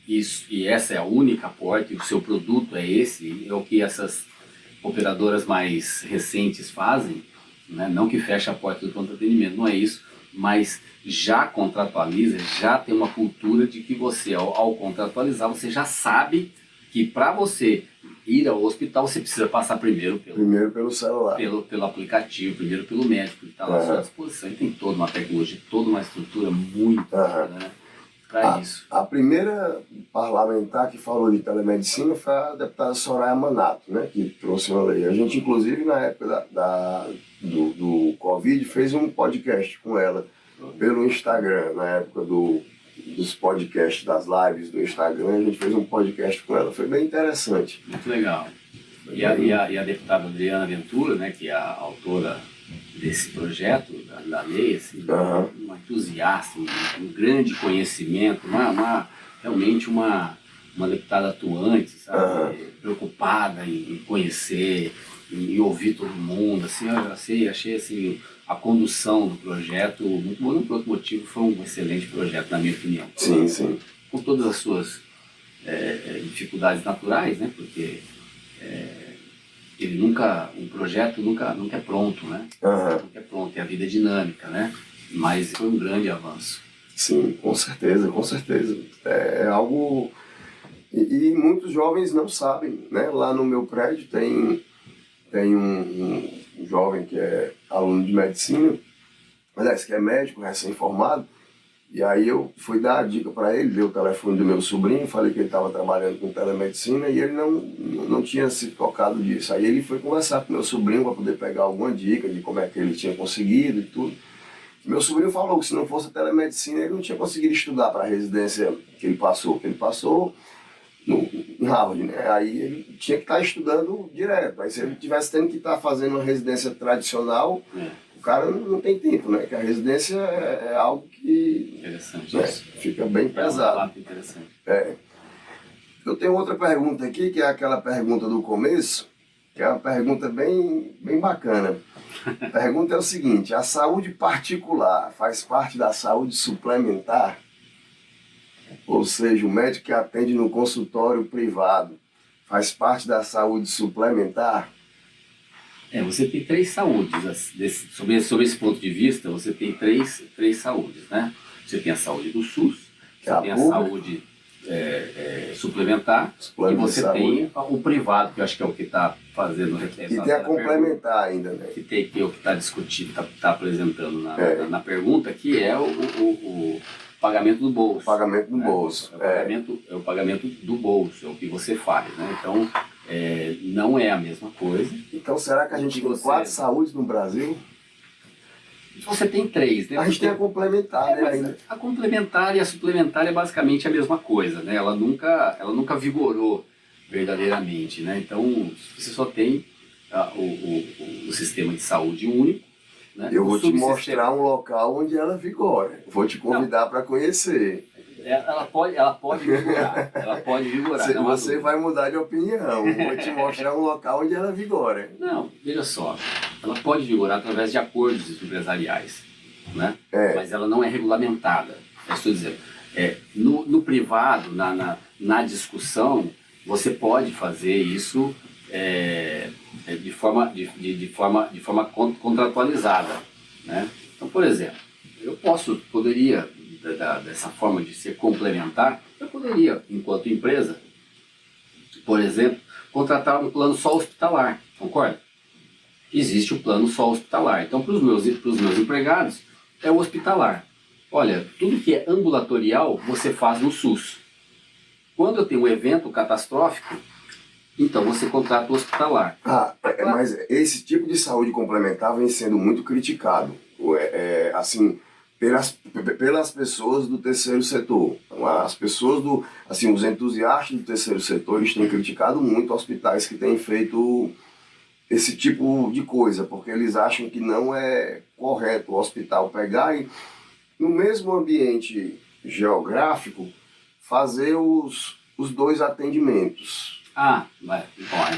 e essa é a única porta, e o seu produto é esse, é o que essas operadoras mais recentes fazem, né? Não que fecha a porta do pronto atendimento, não é isso, mas já contratualiza, já tem uma cultura de que você, ao contratualizar, você já sabe que para você ir ao hospital, você precisa passar primeiro pelo celular. Pelo aplicativo, primeiro pelo médico que está à sua disposição. E tem toda uma tecnologia, toda uma estrutura muito né, para isso. A primeira parlamentar que falou de telemedicina foi a deputada Soraya Manato, né, que trouxe uma lei. A gente, inclusive, na época do Covid, fez um podcast com ela pelo Instagram, na época dos podcasts, das lives do Instagram, a gente fez um podcast com ela, foi bem interessante. Muito legal. E a deputada Adriana Ventura, né, que é a autora desse projeto, da lei, assim, uma entusiasta, um grande conhecimento, realmente uma deputada atuante, sabe, preocupada em conhecer, em ouvir todo mundo, assim, eu achei assim, a condução do projeto muito bom, por outro motivo foi um excelente projeto, na minha opinião. Sim. Com todas as suas dificuldades naturais, né, porque um projeto nunca é pronto, né? Nunca é pronto, a vida é dinâmica, né? Mas foi um grande avanço. Sim, com certeza. É algo... E muitos jovens não sabem, né? Lá no meu prédio tem um jovem que é aluno de medicina, aliás, que é médico, recém-formado, E aí eu fui dar a dica para ele, dei o telefone do meu sobrinho, falei que ele estava trabalhando com telemedicina e ele não tinha se tocado disso. Aí ele foi conversar com meu sobrinho para poder pegar alguma dica de como é que ele tinha conseguido e tudo. Meu sobrinho falou que se não fosse a telemedicina ele não tinha conseguido estudar para a residência que ele passou em Harvard, né? Aí ele tinha que estar estudando direto. Aí se ele tivesse tendo que estar fazendo uma residência tradicional, o cara não tem tempo, né? Que a residência é algo que Interessante, né, fica bem pesado. Interessante. Eu tenho outra pergunta aqui, que é aquela pergunta do começo, que é uma pergunta bem bacana. A pergunta é o seguinte: a saúde particular faz parte da saúde suplementar? Ou seja, o médico que atende no consultório privado faz parte da saúde suplementar? Você tem três saúdes. Sobre esse ponto de vista, você tem três saúdes, né? Você tem a saúde do SUS, você tem a saúde suplementar, e você tem o privado, que eu acho que é o que está fazendo... E tem a complementar ainda, né? Que é o que está discutindo, está apresentando na pergunta, que é o pagamento do bolso. O pagamento do bolso. É o pagamento do bolso, é o que você faz, né? Então, não é a mesma coisa. Então, será que a gente tem 4 saúdes no Brasil? Você tem 3, né? A gente tem a complementar, né? Ainda. A complementar e a suplementar é basicamente a mesma coisa, né? Ela nunca vigorou verdadeiramente, né? Então, você só tem o sistema de saúde único, né? Eu vou te mostrar um local onde ela vigora. Vou te convidar para conhecer. Ela pode vigorar. Ela pode vigorar. Você vai mudar de opinião. Vou te mostrar um local onde ela vigora. Não, veja só. Ela pode vigorar através de acordos empresariais, né? Mas ela não é regulamentada. Eu estou dizendo. No privado, na discussão, você pode fazer isso de forma contratualizada, né? Então, por exemplo, poderia dessa forma de ser complementar, eu poderia, enquanto empresa, por exemplo, contratar um plano só hospitalar, concorda? Existe o plano só hospitalar. Então, para os meus empregados, é o hospitalar. Olha, tudo que é ambulatorial, você faz no SUS. Quando eu tenho um evento catastrófico, então você contrata o hospitalar. Mas esse tipo de saúde complementar vem sendo muito criticado. Assim, pelas pessoas do terceiro setor. As pessoas os entusiastas do terceiro setor, eles têm criticado muito hospitais que têm feito esse tipo de coisa, porque eles acham que não é correto o hospital pegar e, no mesmo ambiente geográfico, fazer os 2 atendimentos. Mas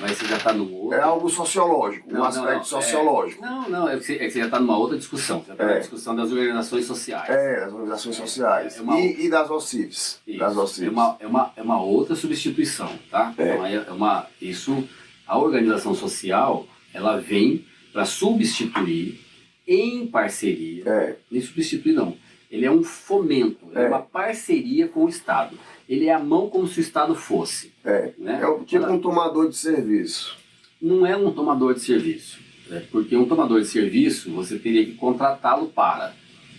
você já está no outro... É algo sociológico, um aspecto sociológico. É que você já está numa outra discussão. Você está na discussão das organizações sociais. Das organizações sociais. E das OCIPs. É uma outra substituição, tá? Então, a organização social, ela vem para substituir em parceria. Nem substituir, não. Ele é um fomento, é uma parceria com o Estado. Ele é a mão como se o Estado fosse. Né? Tipo um tomador de serviço. Não é um tomador de serviço. Porque um tomador de serviço, você teria que contratá-lo para.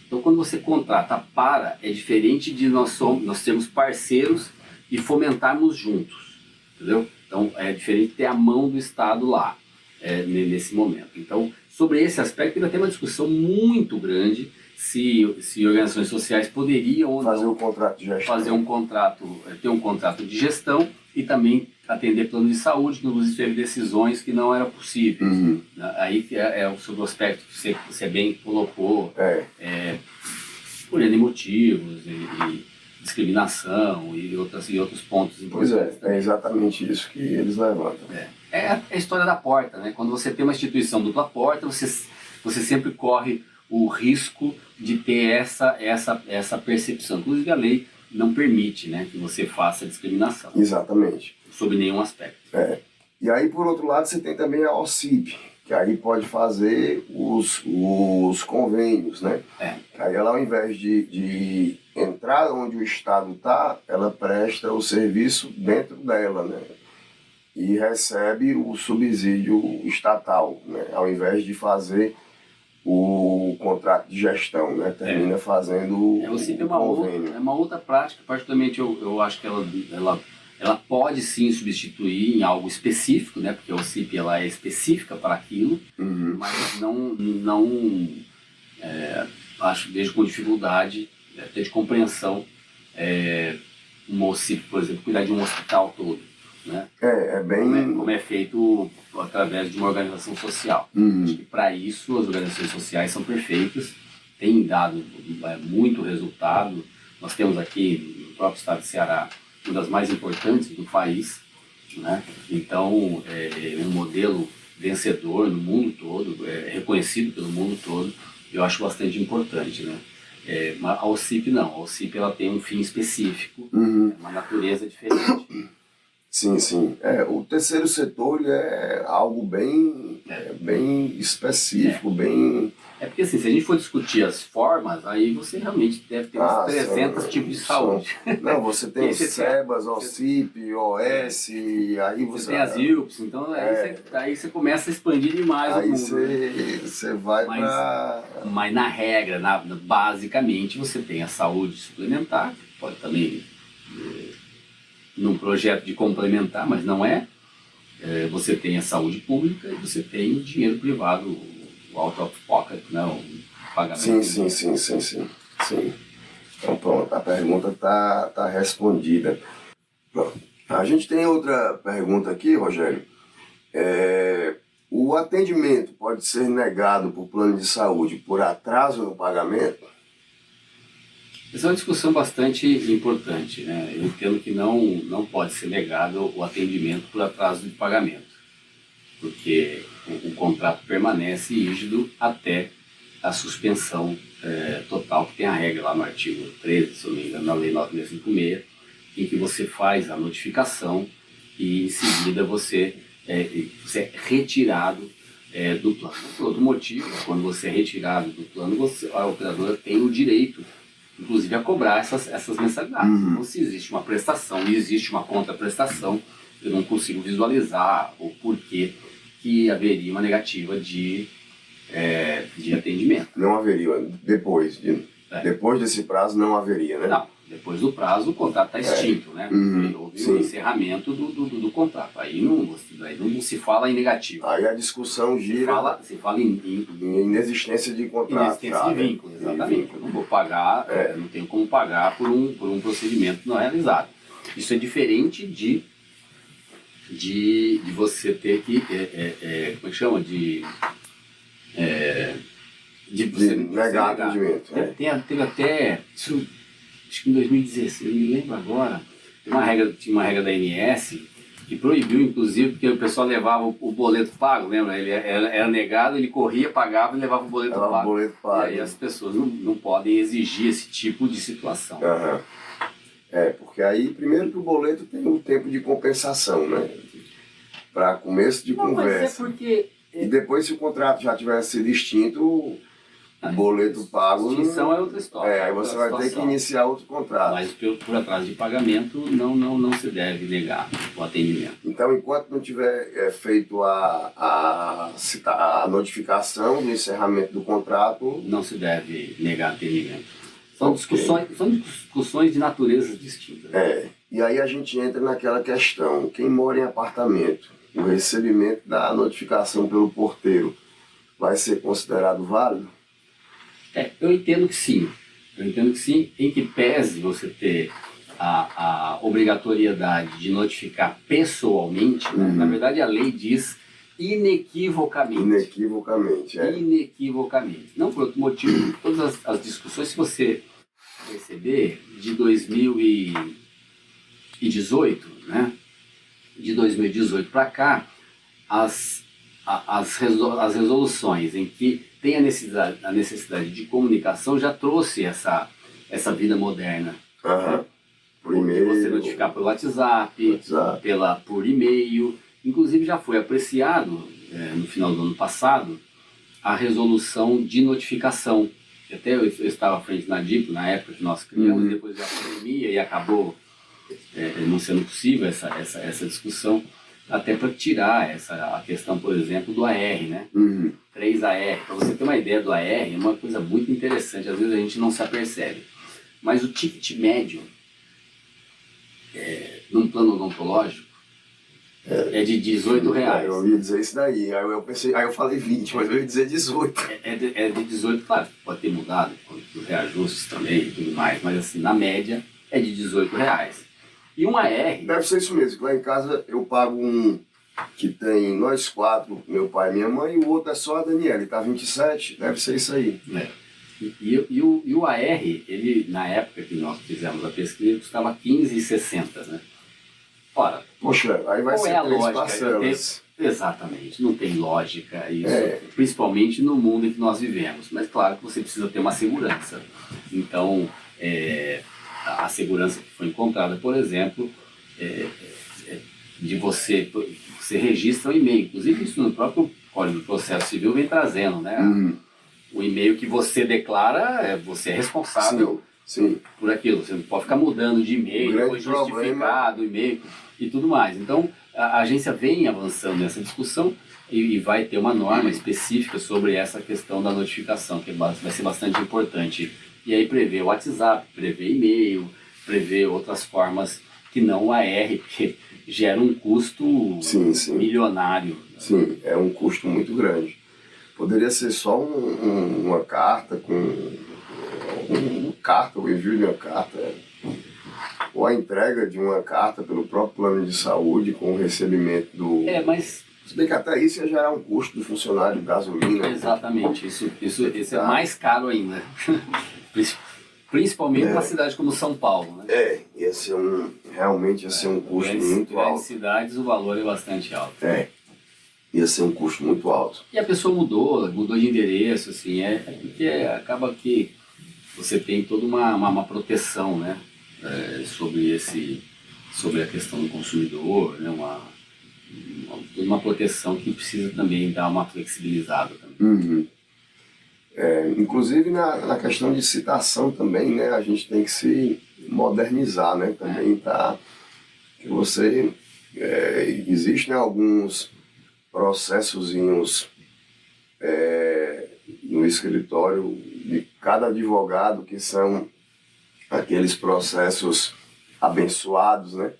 Então, quando você contrata para, é diferente de nós termos parceiros e fomentarmos juntos. Entendeu? Então, é diferente ter a mão do Estado lá, nesse momento. Então, sobre esse aspecto, ainda tem uma discussão muito grande se organizações sociais poderiam ou fazer não um contrato de gestão. ter um contrato de gestão e também atender plano de saúde, que inclusive teve decisões que não eram possíveis. Aí sobre o aspecto que você bem colocou, por N motivos, e discriminação e outros pontos importantes. Pois é exatamente isso que eles levantam. É a história da porta, né? Quando você tem uma instituição dupla porta, você sempre corre o risco de ter essa percepção. Inclusive a lei não permite, né, que você faça discriminação. Exatamente. Sob nenhum aspecto. E aí, por outro lado, você tem também a OCIP, que aí pode fazer os convênios, né? Aí ela, ao invés de entrar onde o Estado está, ela presta o serviço dentro dela, né? E recebe o subsídio estatal, né? Ao invés de fazer o contrato de gestão, né? Termina fazendo O CIP é o convênio. uma outra prática, particularmente eu acho que ela pode sim substituir em algo específico, né? Porque a OCIP ela é específica para aquilo, mas vejo com dificuldade, até de compreensão, uma OCIP, por exemplo, cuidar de um hospital todo, né? Como é feito através de uma organização social. Acho que para isso as organizações sociais são perfeitas, têm dado muito resultado. Nós temos aqui no próprio estado de Ceará uma das mais importantes do país, né? Então é um modelo vencedor no mundo todo, reconhecido pelo mundo todo. Eu acho bastante importante, né? Mas a OCIP não, a OCIP ela tem um fim específico, uma natureza diferente. Sim, sim. O terceiro setor ele é algo bem específico, bem... Porque assim, se a gente for discutir as formas, aí você realmente deve ter uns 300 tipos de saúde. Não, você tem o SEBAS, OCIP, OS, aí você... tem as IUPS, então aí você começa a expandir demais aí o mundo. Aí você vai para... Mas na regra, basicamente, você tem a saúde suplementar, que pode também... num projeto de complementar, mas não é. Você tem a saúde pública e você tem o dinheiro privado, o out of pocket, né? O pagamento. Sim. Então pronto, a pergunta tá respondida. Pronto. A gente tem outra pergunta aqui, Rogério. O atendimento pode ser negado por plano de saúde por atraso no pagamento? Essa é uma discussão bastante importante, né? Eu entendo que não pode ser negado o atendimento por atraso de pagamento, porque o contrato permanece rígido até a suspensão total, que tem a regra lá no artigo 13, se não me engano, na Lei 9656, em que você faz a notificação e em seguida você é retirado do plano. Por outro motivo, quando você é retirado do plano, a operadora tem o direito, inclusive, a cobrar essas mensalidades. Então, se existe uma prestação e existe uma contraprestação, eu não consigo visualizar o porquê que haveria uma negativa de atendimento. Não haveria, depois desse prazo não haveria, né? Não, depois do prazo o contrato está extinto, né? Houve o encerramento do contrato. Aí não se fala em negativo. Aí a discussão gira... Se fala em inexistência de contrato. Inexistência de vínculo, exatamente. Eu não vou pagar, não tenho como pagar por um procedimento não realizado. Isso é diferente de você ter que, como é que chama? De você negar atendimento. Teve até, isso, acho que em 2016, eu me lembro agora, tinha uma regra da ANS que proibiu, inclusive, porque o pessoal levava o boleto pago, lembra? Ele era negado, ele corria, pagava e levava o boleto pago. E aí as pessoas não podem exigir esse tipo de situação. Porque aí, primeiro que o boleto tem um tempo de compensação, né? Para começo de conversa. Mas porque... E depois, se o contrato já tivesse sido extinto, o boleto pago... Extinção é outra história. Aí você vai ter que iniciar outro contrato. Mas por atraso de pagamento, não se deve negar o atendimento. Então, enquanto não tiver feito a notificação do encerramento do contrato... Não se deve negar atendimento. São discussões de naturezas distintas. E aí a gente entra naquela questão. Quem mora em apartamento, o recebimento da notificação pelo porteiro vai ser considerado válido? Eu entendo que sim. Em que pese você ter a obrigatoriedade de notificar pessoalmente, né? Na verdade a lei diz inequivocamente. Inequivocamente. Não por outro motivo, todas as discussões, se você perceber, de 2018, né? De 2018 para cá, as resoluções em que tem a necessidade de comunicação já trouxe essa vida moderna. Por e-mail. Você notificar pelo WhatsApp, por e-mail. Inclusive já foi apreciado, no final do ano passado, a resolução de notificação. Até eu estava à frente na DIPO, na época que nós criamos, depois da pandemia, e acabou não sendo possível essa discussão. até para tirar a questão, por exemplo, do AR, né? Uhum. 3AR. Para você ter uma ideia do AR, é uma coisa muito interessante, às vezes a gente não se apercebe. Mas o ticket médio, num plano odontológico, é de R$18. Eu ia dizer isso daí, aí eu falei 20, mas eu ia dizer 18. É de 18, claro, pode ter mudado, por reajustes também e tudo mais, mas assim, na média é de R$18. E um AR... Deve ser isso mesmo, que lá em casa eu pago um que tem nós 4, meu pai e minha mãe, e o outro é só a Daniela, tá 27, deve ser isso aí. E o AR, ele, na época que nós fizemos a pesquisa, custava R$15,60, né? Ora, poxa, aí vai qual ser é a 3 lógica? parcelas. Exatamente, não tem lógica isso, principalmente no mundo em que nós vivemos. Mas claro que você precisa ter uma segurança. Então, a segurança que foi encontrada, por exemplo, de você registra o e-mail. Inclusive isso no próprio Código do Processo Civil vem trazendo, né? Uhum. O e-mail que você declara, você é responsável sim. por aquilo. Você não pode ficar mudando de e-mail, depois justificado o e-mail e tudo mais. Então, a agência vem avançando nessa discussão e vai ter uma norma específica sobre essa questão da notificação, que vai ser bastante importante. E aí prevê o WhatsApp, prevê e-mail, prevê outras formas que não o AR, que gera um custo milionário. Sim, é um custo muito grande. Poderia ser só uma carta, o envio de uma carta, ou a entrega de uma carta pelo próprio plano de saúde com o recebimento do... mas... Se bem que até isso ia gerar um custo do funcionário de gasolina. Exatamente, isso é mais caro ainda. Principalmente numa cidade como São Paulo, né? Realmente ia ser um custo muito alto. Em cidades o valor é bastante alto. Ia ser um custo muito alto. E a pessoa mudou de endereço, assim, porque acaba que você tem toda uma proteção, né? Sobre a questão do consumidor, né? Uma proteção que precisa também dar uma flexibilizada também. Uhum. Inclusive na questão de citação também, né? A gente tem que se modernizar, né? Também que você... existem alguns processozinhos no escritório de cada advogado que são aqueles processos abençoados, né?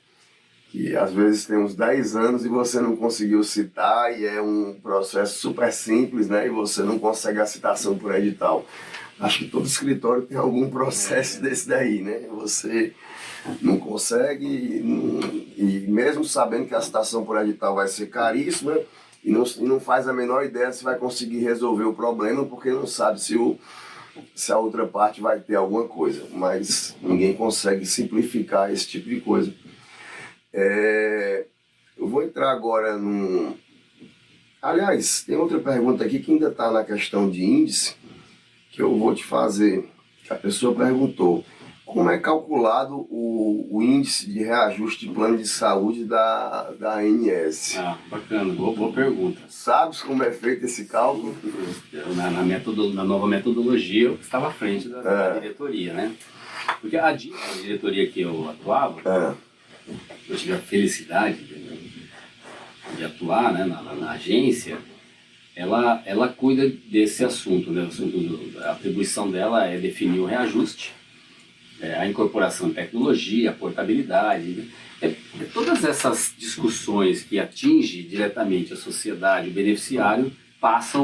Que às vezes tem uns 10 anos e você não conseguiu citar e é um processo super simples, né? E você não consegue a citação por edital. Acho que todo escritório tem algum processo desse daí, né? Você não consegue e mesmo sabendo que a citação por edital vai ser caríssima e não faz a menor ideia se vai conseguir resolver o problema porque não sabe se a outra parte vai ter alguma coisa. Mas ninguém consegue simplificar esse tipo de coisa. Eu vou entrar agora num... Aliás, tem outra pergunta aqui que ainda está na questão de índice, que eu vou te fazer. A pessoa perguntou, como é calculado o índice de reajuste de plano de saúde da ANS? Bacana, boa pergunta. Sabes como é feito esse cálculo? Na nova metodologia eu estava à frente da diretoria, né? Porque a diretoria que eu atuava, eu tive a felicidade de atuar, né, na agência, ela cuida desse assunto, né? A atribuição dela é definir o reajuste, a incorporação de tecnologia, a portabilidade, né? Todas essas discussões que atingem diretamente a sociedade, o beneficiário, passam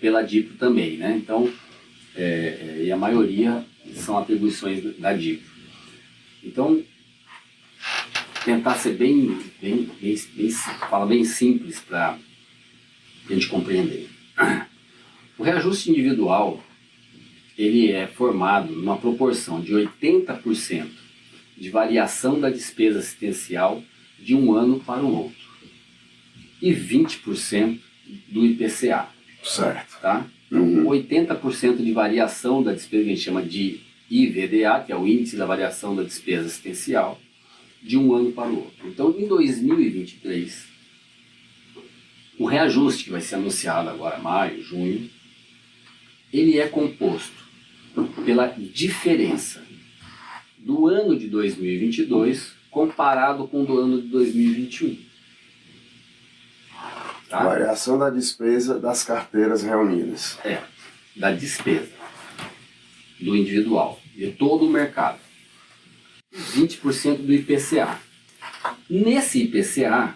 pela DIPRO também, né? Então, e a maioria são atribuições da DIPRO. Então, tentar ser bem simples para a gente compreender. O reajuste individual, ele é formado numa proporção de 80% de variação da despesa assistencial de um ano para o outro e 20% do IPCA. Certo. Tá? 80% de variação da despesa que a gente chama de IVDA, que é o Índice da Variação da Despesa Assistencial, de um ano para o outro. Então, em 2023, o reajuste que vai ser anunciado agora, maio, junho, ele é composto pela diferença do ano de 2022 comparado com o do ano de 2021. Tá? Variação da despesa das carteiras reunidas. Da despesa do individual, de todo o mercado. 20% do IPCA. Nesse IPCA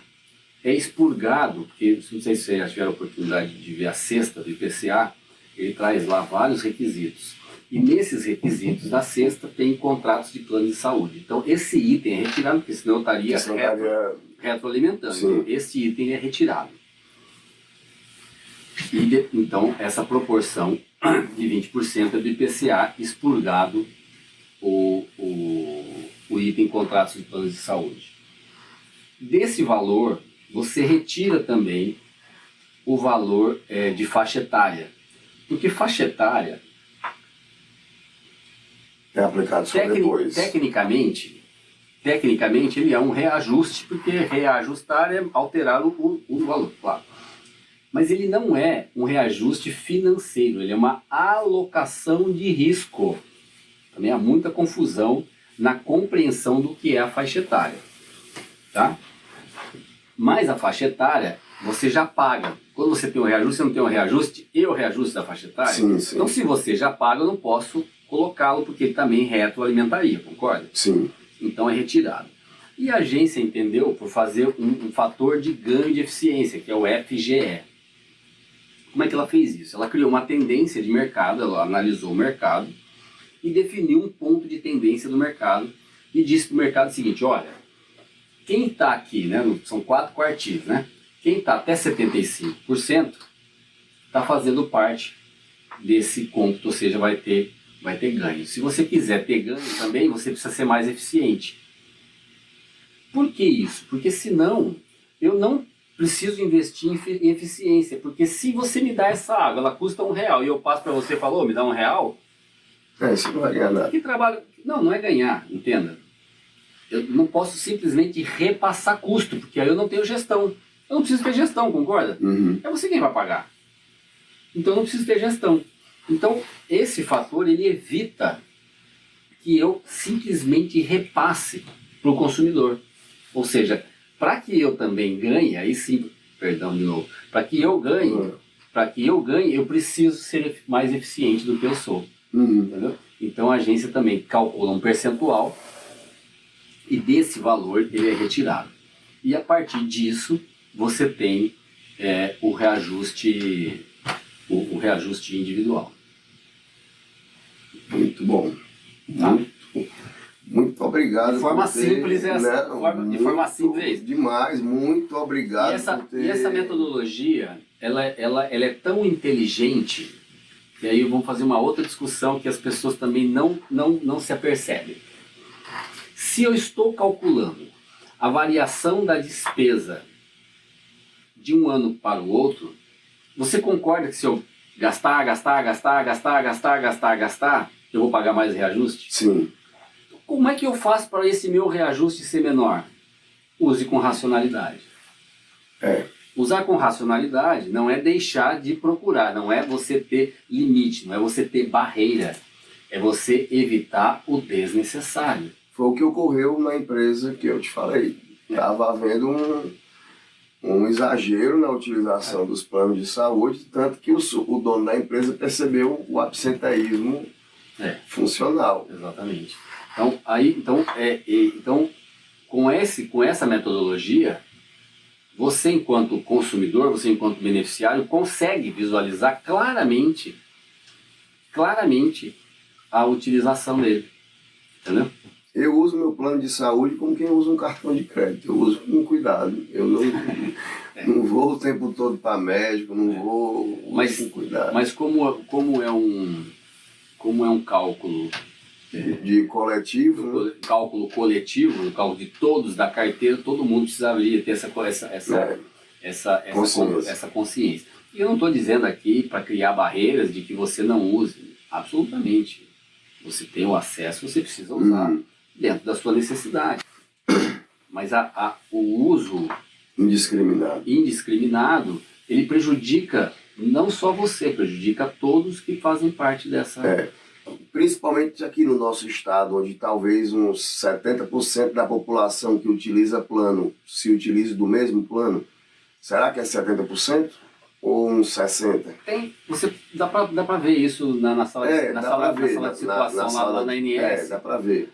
é expurgado, porque não sei se vocês já tiveram a oportunidade de ver a cesta do IPCA, ele traz lá vários requisitos. E nesses requisitos da cesta tem contratos de plano de saúde. Então esse item é retirado, porque senão eu estaria retroalimentando. Então, esse item é retirado. Então essa proporção de 20% é do IPCA expurgado o item contratos de planos de saúde. Desse valor, você retira também o valor de faixa etária. Porque faixa etária é aplicado só depois. Tecnicamente, ele é um reajuste, porque reajustar é alterar o valor, claro. Mas ele não é um reajuste financeiro, ele é uma alocação de risco. Também há muita confusão na compreensão do que é a faixa etária. Tá? Mas a faixa etária, você já paga. Quando você tem um reajuste, você não tem um reajuste e o reajuste da faixa etária? Sim, sim. Então, se você já paga, eu não posso colocá-lo, porque ele também retroalimentaria, concorda? Sim. Então é retirado. E a agência entendeu por fazer um fator de ganho de eficiência, que é o FGE. Como é que ela fez isso? Ela criou uma tendência de mercado, ela analisou o mercado e definiu um ponto de tendência do mercado e disse para o mercado o seguinte: olha, quem está aqui, né, são 4 quartis, né? Quem está até 75% está fazendo parte desse cômputo, ou seja, vai ter ganho. Se você quiser ter ganho também, você precisa ser mais eficiente. Por que isso? Porque senão eu não preciso investir em eficiência, porque se você me dá essa água, ela custa R$1 e eu passo para você e falo, me dá R$1, isso não vai ganhar nada. Que trabalho? Não é ganhar, entenda. Eu não posso simplesmente repassar custo, porque aí eu não tenho gestão. Eu não preciso ter gestão, concorda? Uhum. É você quem vai pagar. Então eu não preciso ter gestão. Então esse fator ele evita que eu simplesmente repasse para o consumidor. Ou seja, para que eu também ganhe, aí sim, perdão de novo, para que eu ganhe, eu preciso ser mais eficiente do que eu sou. Uhum. Entendeu? Então a agência também calcula um percentual e desse valor ele é retirado. E a partir disso você tem o reajuste individual. Muito bom. Tá? Muito obrigado. De forma simples é essa. De forma simples é isso. Demais, muito obrigado. E essa metodologia, ela é tão inteligente, e aí vamos fazer uma outra discussão que as pessoas também não se apercebem. Se eu estou calculando a variação da despesa de um ano para o outro, você concorda que se eu gastar, eu vou pagar mais reajuste? Sim. Como é que eu faço para esse meu reajuste ser menor? Use com racionalidade. Usar com racionalidade não é deixar de procurar, não é você ter limite, não é você ter barreira, é você evitar o desnecessário. Foi o que ocorreu na empresa que eu te falei. Estava havendo um exagero na utilização dos planos de saúde, tanto que o dono da empresa percebeu o absenteísmo funcional. Exatamente. Então, com essa metodologia, você enquanto consumidor, você enquanto beneficiário, consegue visualizar claramente a utilização dele. Entendeu? Eu uso meu plano de saúde como quem usa um cartão de crédito. Eu uso com cuidado. Eu não vou o tempo todo para médico, não vou com cuidado. Mas como é um cálculo de coletivo, cálculo coletivo, o cálculo de todos da carteira, todo mundo precisaria ter essa consciência. E eu não estou dizendo aqui para criar barreiras de que você não use, absolutamente. Você tem o acesso, você precisa usar dentro da sua necessidade. Mas o uso indiscriminado, ele prejudica não só você, prejudica todos que fazem parte dessa... Principalmente aqui no nosso estado, onde talvez uns 70% da população que utiliza plano se utilize do mesmo plano, Será que é 70%? Ou uns 60%? Dá pra ver isso na sala de, Dá pra ver, na sala de situação lá na ANS. Dá pra ver.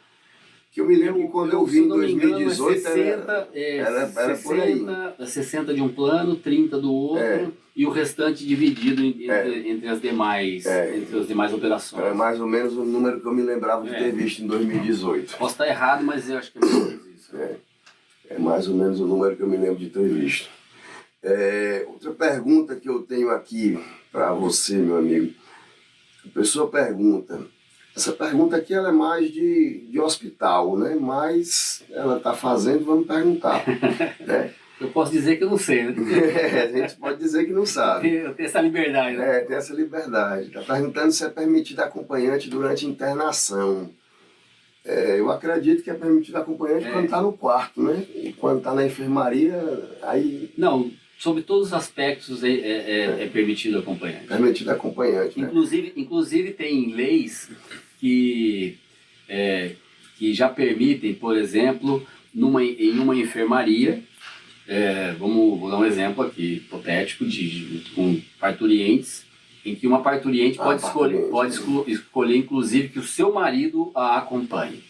Que eu me lembro que quando eu vi em 2018, se não me engano, era por aí. 60 de um plano, 30 do outro, e o restante dividido entre as demais operações. Era mais ou menos o número que eu me lembrava de ter visto em 2018. Posso estar errado, mas eu acho que é mais ou menos isso. É mais ou menos o número que eu me lembro de ter visto. Outra pergunta que eu tenho aqui para você, meu amigo. A pessoa pergunta... Essa pergunta aqui ela é mais de hospital, né? Mas ela está fazendo, vamos perguntar. Né? Eu posso dizer que eu não sei, né? A gente pode dizer que não sabe. Eu tenho essa liberdade, né? Tem essa liberdade. Está perguntando se é permitido acompanhante durante internação. Eu acredito que é permitido acompanhante quando está no quarto, né? E quando está na enfermaria, aí... Não, sobre todos os aspectos é permitido acompanhante. Permitido acompanhante, né? Inclusive tem leis que já permitem, por exemplo, em uma enfermaria, vou dar um exemplo aqui, hipotético, com parturientes, em que uma parturiente pode escolher, inclusive, que o seu marido a acompanhe.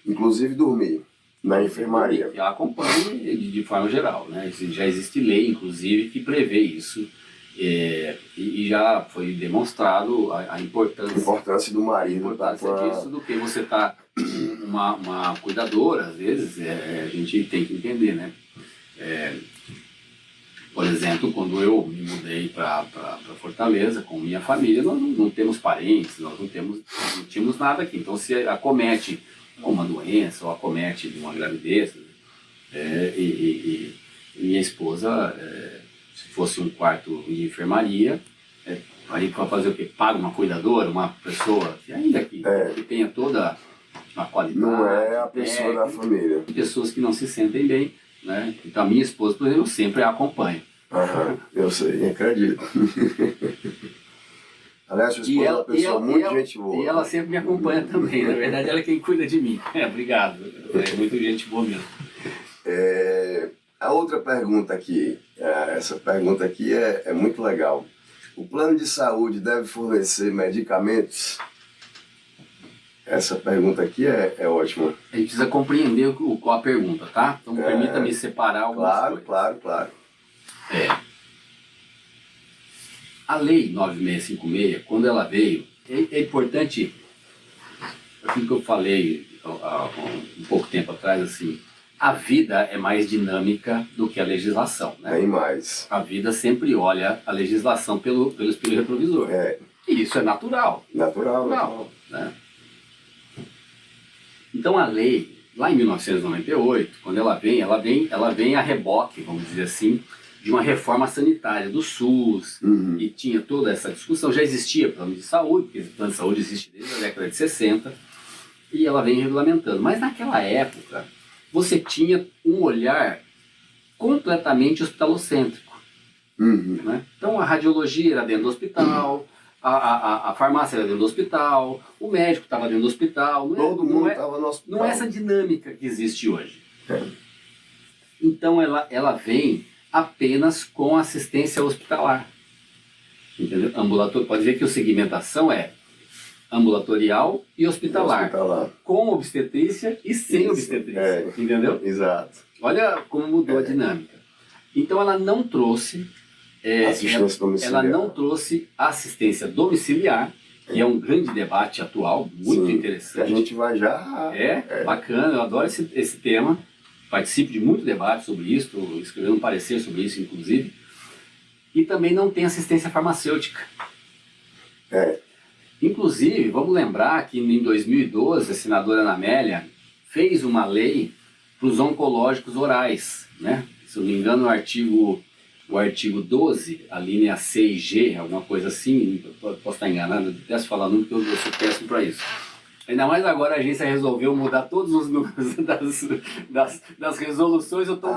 Inclusive dormir na enfermaria. Que a acompanhe de forma geral, né? Já existe lei, inclusive, que prevê isso. E já foi demonstrado a importância do marido. Disso, do que você tá uma cuidadora, às vezes, a gente tem que entender, né? Por exemplo, quando eu me mudei para Fortaleza com minha família, nós não temos parentes, nós não tínhamos nada aqui. Então, se acomete uma doença ou acomete uma gravidez, e minha esposa... se fosse um quarto de enfermaria, aí para fazer o quê? Paga uma cuidadora, uma pessoa que ainda que tenha toda a qualidade. Não é a pessoa da família. Pessoas que não se sentem bem, né? Então a minha esposa, por exemplo, eu sempre a acompanho. Eu sei, acredito. Aliás, sua esposa é uma pessoa muito gente boa. E ela sempre me acompanha também, na verdade ela é quem cuida de mim. Obrigado, é muito gente boa mesmo. A outra pergunta aqui, essa pergunta aqui é muito legal. O plano de saúde deve fornecer medicamentos? Essa pergunta aqui é ótima. A gente precisa compreender qual a pergunta, tá? Então permita-me separar algumas coisas. Claro. A Lei 9656, quando ela veio, é importante, aquilo que eu falei há um pouco tempo atrás, assim, a vida é mais dinâmica do que a legislação, né? Bem mais. A vida sempre olha a legislação pelo espelho retrovisor. E isso é natural. Natural. Né? Então a lei, lá em 1998, quando ela vem a reboque, vamos dizer assim, de uma reforma sanitária do SUS, e tinha toda essa discussão. Já existia plano de saúde, porque o plano de saúde existe desde a década de 60, e ela vem regulamentando. Mas naquela época, você tinha um olhar completamente hospitalocêntrico. Né? Então a radiologia era dentro do hospital, a farmácia era dentro do hospital, o médico estava dentro do hospital. Todo mundo estava no hospital. Não é essa dinâmica que existe hoje. Então ela vem apenas com assistência hospitalar. Entendeu? Pode ver que a segmentação é ambulatorial e hospitalar. Com obstetrícia e sem obstetrícia. Entendeu? Exato. Olha como mudou a dinâmica. Então ela não trouxe assistência domiciliar. Ela não trouxe assistência domiciliar, que é um grande debate atual, muito interessante. Que a gente vai já... Bacana, eu adoro esse tema. Participo de muito debate sobre isso, estou escrevendo um parecer sobre isso, inclusive. E também não tem assistência farmacêutica. Inclusive, vamos lembrar que em 2012, a senadora Ana Amélia fez uma lei para os oncológicos orais, né? Se eu não me engano, o artigo 12, a linha C e G, alguma coisa assim, posso estar enganado, eu detesto falar número porque eu sou péssimo para isso. Ainda mais agora a agência resolveu mudar todos os números das resoluções, eu estou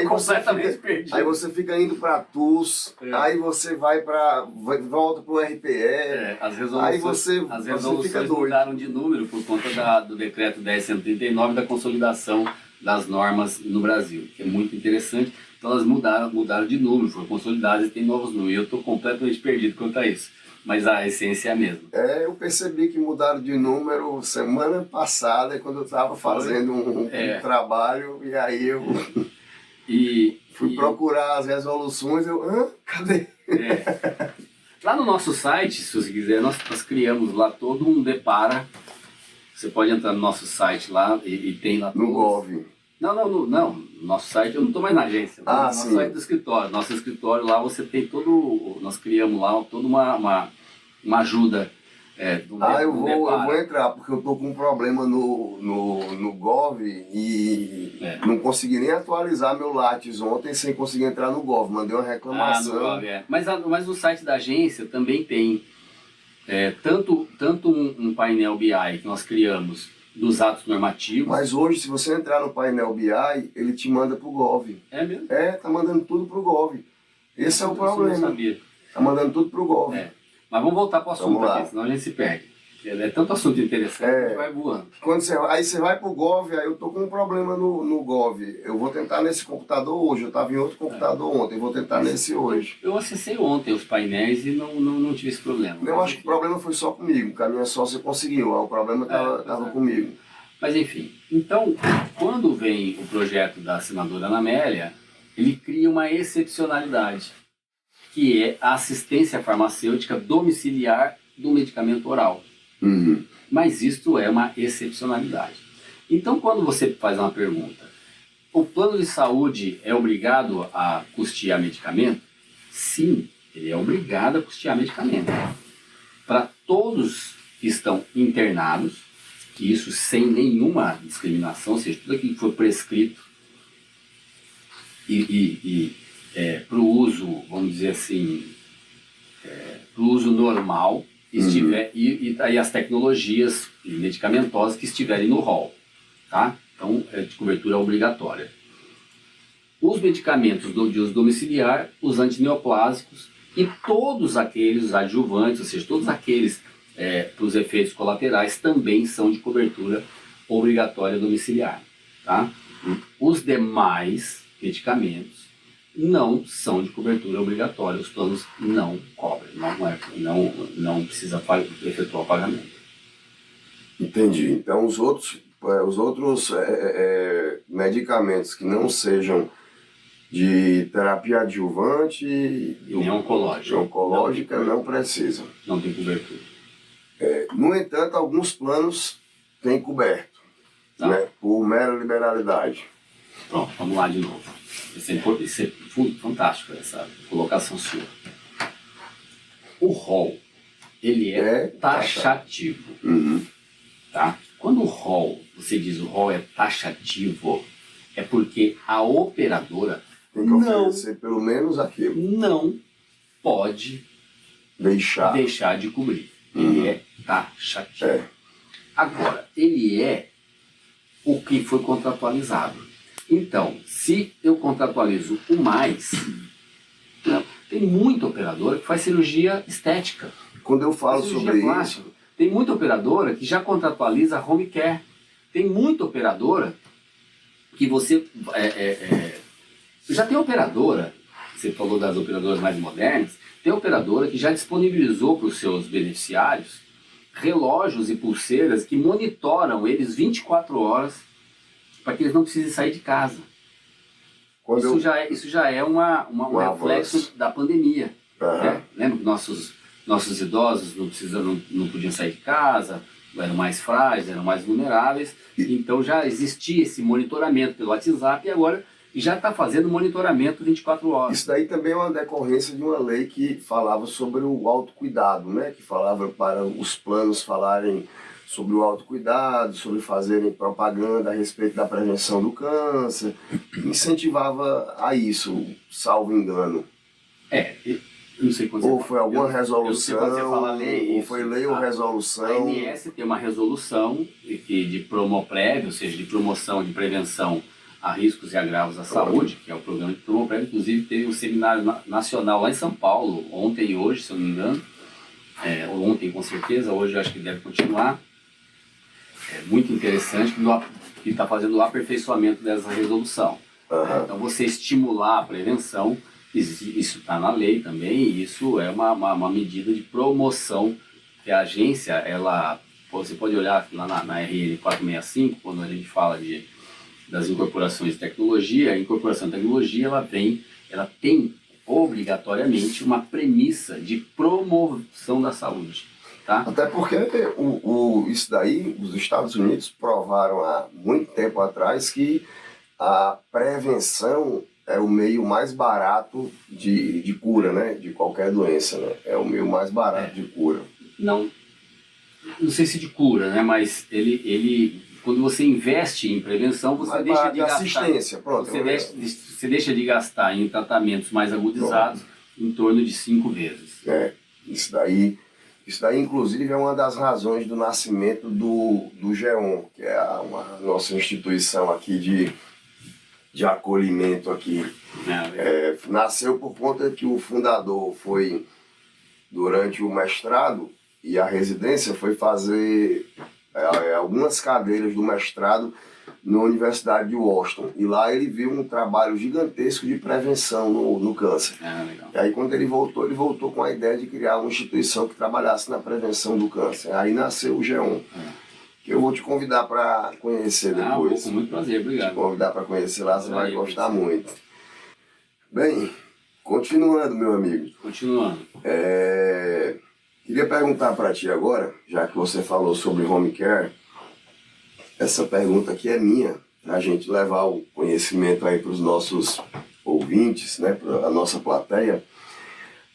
completamente perdido. Aí você fica indo para TUS, aí você volta para o RPE, as resoluções fica doido. Mudaram de número por conta do decreto 10.139 da consolidação das normas no Brasil, que é muito interessante. Então elas mudaram de número, foram consolidadas e tem novos números. E eu estou completamente perdido quanto a isso. Mas a essência é a mesma. Eu percebi que mudaram de número semana passada, quando eu estava fazendo um trabalho, e aí eu fui procurar as resoluções, cadê? Lá no nosso site, se você quiser, nós criamos lá todo um Depara. Você pode entrar no nosso site lá e tem lá... No Gov. Não, no nosso site, eu não estou mais na agência, no nosso site do escritório. Nosso escritório lá você tem nós criamos lá toda uma ajuda eu vou entrar, porque eu estou com um problema no Gov e não consegui nem atualizar meu Lattes ontem sem conseguir entrar no Gov, mandei uma reclamação. No Gov, mas no site da agência também tem tanto um painel BI que nós criamos dos atos normativos. Mas hoje, se você entrar no painel BI, ele te manda pro Gov. É mesmo? Tá mandando tudo pro Gov. Esse é o problema. Eu não sabia. Tá mandando tudo pro Gov. Mas vamos voltar pro assunto aqui, senão a gente se perde. É tanto assunto interessante que a gente vai voando. Aí você vai pro Gov, aí eu tô com um problema no Gov. Eu vou tentar nesse computador hoje, eu estava em outro computador ontem, eu vou tentar nesse hoje. Eu acessei ontem os painéis e não tive esse problema. Eu acho que o problema foi só comigo, que a minha sócia conseguiu, o problema estava comigo. Mas enfim, então, quando vem o projeto da senadora Ana Amélia, ele cria uma excepcionalidade, que é a assistência farmacêutica domiciliar do medicamento oral. Uhum. Mas isto é uma excepcionalidade. Então, quando você faz uma pergunta, o plano de saúde é obrigado a custear medicamento? Sim, ele é obrigado a custear medicamento. Para todos que estão internados, isso sem nenhuma discriminação, ou seja, tudo aquilo que foi prescrito para o uso, vamos dizer assim, para o uso normal, e as tecnologias medicamentosas que estiverem no rol, tá? Então, é de cobertura obrigatória. Os medicamentos de uso domiciliar, os antineoplásicos e todos aqueles adjuvantes, ou seja, todos aqueles para os efeitos colaterais também são de cobertura obrigatória domiciliar, tá? Os demais medicamentos não são de cobertura obrigatória, os planos não cobrem, não precisa efetuar o pagamento. Entendi. Então os outros medicamentos que não sejam de terapia adjuvante e nem oncológica não precisam. Não tem cobertura. No entanto, alguns planos têm coberto, né, por mera liberalidade. Pronto, vamos lá de novo. Isso é fantástico, essa colocação sua. O rol, ele é taxativo. Uhum. Tá? Quando o rol, você diz o rol é taxativo, é porque a operadora tem que oferecer pelo menos aquilo. Não pode deixar de cobrir. Ele é taxativo. Agora, ele é o que foi contratualizado. Então, se eu contratualizo o mais, tem muita operadora que faz cirurgia estética. Quando eu falo sobre isso... Tem muita operadora que já contratualiza home care. Tem muita operadora que você... já tem operadora, você falou das operadoras mais modernas, tem operadora que já disponibilizou para os seus beneficiários relógios e pulseiras que monitoram eles 24 horas para que eles não precisem sair de casa. Isso já é um reflexo da pandemia. Né? Lembra que nossos idosos não podiam sair de casa, eram mais frágeis, eram mais vulneráveis, então já existia esse monitoramento pelo WhatsApp e agora já está fazendo monitoramento 24 horas. Isso daí também é uma decorrência de uma lei que falava sobre o autocuidado, né? Que falava para os planos falarem sobre o autocuidado, sobre fazerem propaganda a respeito da prevenção do câncer, incentivava a isso, salvo engano. Não sei quando ou foi alguma resolução, eu não sei quando você fala lei, ou foi lei ou resolução. A ANS tem uma resolução de Promoprévio, ou seja, de promoção, de prevenção a riscos e agravos à saúde, que é o programa de Promoprévio. Inclusive teve um seminário nacional lá em São Paulo, ontem e hoje, se eu não me engano. Ontem com certeza, hoje eu acho que deve continuar. É muito interessante que está fazendo o aperfeiçoamento dessa resolução. Aham. Então, você estimular a prevenção, isso está na lei também, e isso é uma medida de promoção que a agência, você pode olhar lá na RN 465, quando a gente fala das incorporações de tecnologia. A incorporação de tecnologia, ela tem obrigatoriamente uma premissa de promoção da saúde, tá? Até porque isso daí, os Estados Unidos provaram há muito tempo atrás que a prevenção é o meio mais barato de cura, né? De qualquer doença, né? É o meio mais barato de cura. Não sei se de cura, né? Mas quando você investe em prevenção, você deixa de gastar. Assistência, pronto. Você deixa de gastar em tratamentos mais agudizados em torno de 5 vezes. Isso daí, inclusive, é uma das razões do nascimento do GEON, que é uma nossa instituição aqui de acolhimento aqui. Nasceu por conta que o fundador foi, durante o mestrado e a residência, foi fazer algumas cadeiras do mestrado na Universidade de Washington. E lá ele viu um trabalho gigantesco de prevenção no câncer. Legal. E aí quando ele voltou com a ideia de criar uma instituição que trabalhasse na prevenção do câncer. Aí nasceu o GEON. Que eu vou te convidar para conhecer depois. Com muito prazer, obrigado. Te convidar para conhecer lá, você vai gostar muito. Bem, continuando, meu amigo. Continuando. Queria perguntar para ti agora, já que você falou sobre home care, essa pergunta aqui é minha, para a gente levar o conhecimento aí para os nossos ouvintes, né, para a nossa plateia.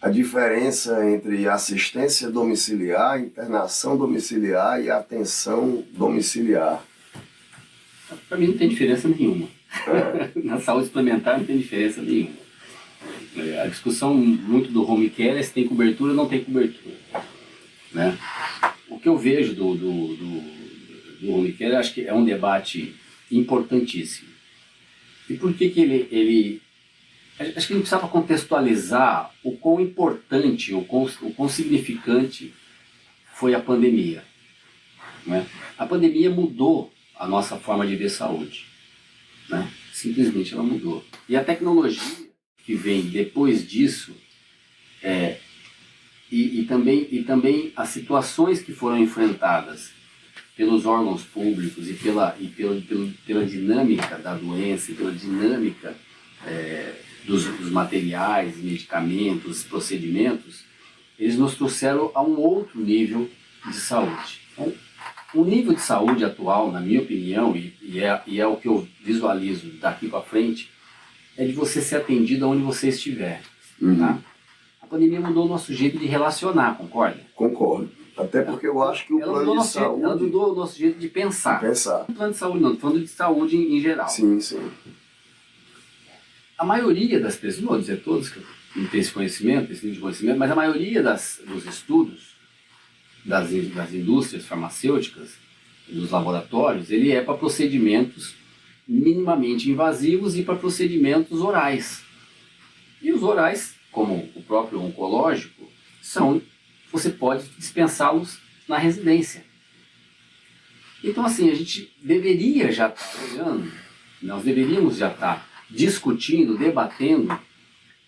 A diferença entre assistência domiciliar, internação domiciliar e atenção domiciliar. Para mim não tem diferença nenhuma. Na saúde suplementar não tem diferença nenhuma. A discussão muito do home care é se tem cobertura ou não tem cobertura, né? O que eu vejo do home care, eu acho que é um debate importantíssimo. E por que ele acho que a gente precisava contextualizar o quão importante, o quão significante foi a pandemia, né? A pandemia mudou a nossa forma de ver saúde, né? Simplesmente ela mudou. E a tecnologia que vem depois disso, e também as situações que foram enfrentadas pelos órgãos públicos e pela dinâmica da doença, e pela dinâmica dos materiais, medicamentos, procedimentos, eles nos trouxeram a um outro nível de saúde. Então, o nível de saúde atual, na minha opinião, e é o que eu visualizo daqui para frente, é de você ser atendido onde você estiver. Tá? A pandemia mudou o nosso jeito de relacionar, concorda? Concordo. Até porque eu acho que o plano de saúde... Ela mudou o nosso jeito de pensar. Não plano de saúde não, estou falando de saúde em geral. Sim, sim. A maioria das pessoas, não vou dizer todos que não tem esse conhecimento, esse nível de conhecimento, mas a maioria dos estudos das indústrias farmacêuticas, dos laboratórios, ele é para procedimentos minimamente invasivos e para procedimentos orais. E os orais, como o próprio oncológico, você pode dispensá-los na residência. Então, assim, a gente deveria já estar olhando, nós deveríamos já estar discutindo, debatendo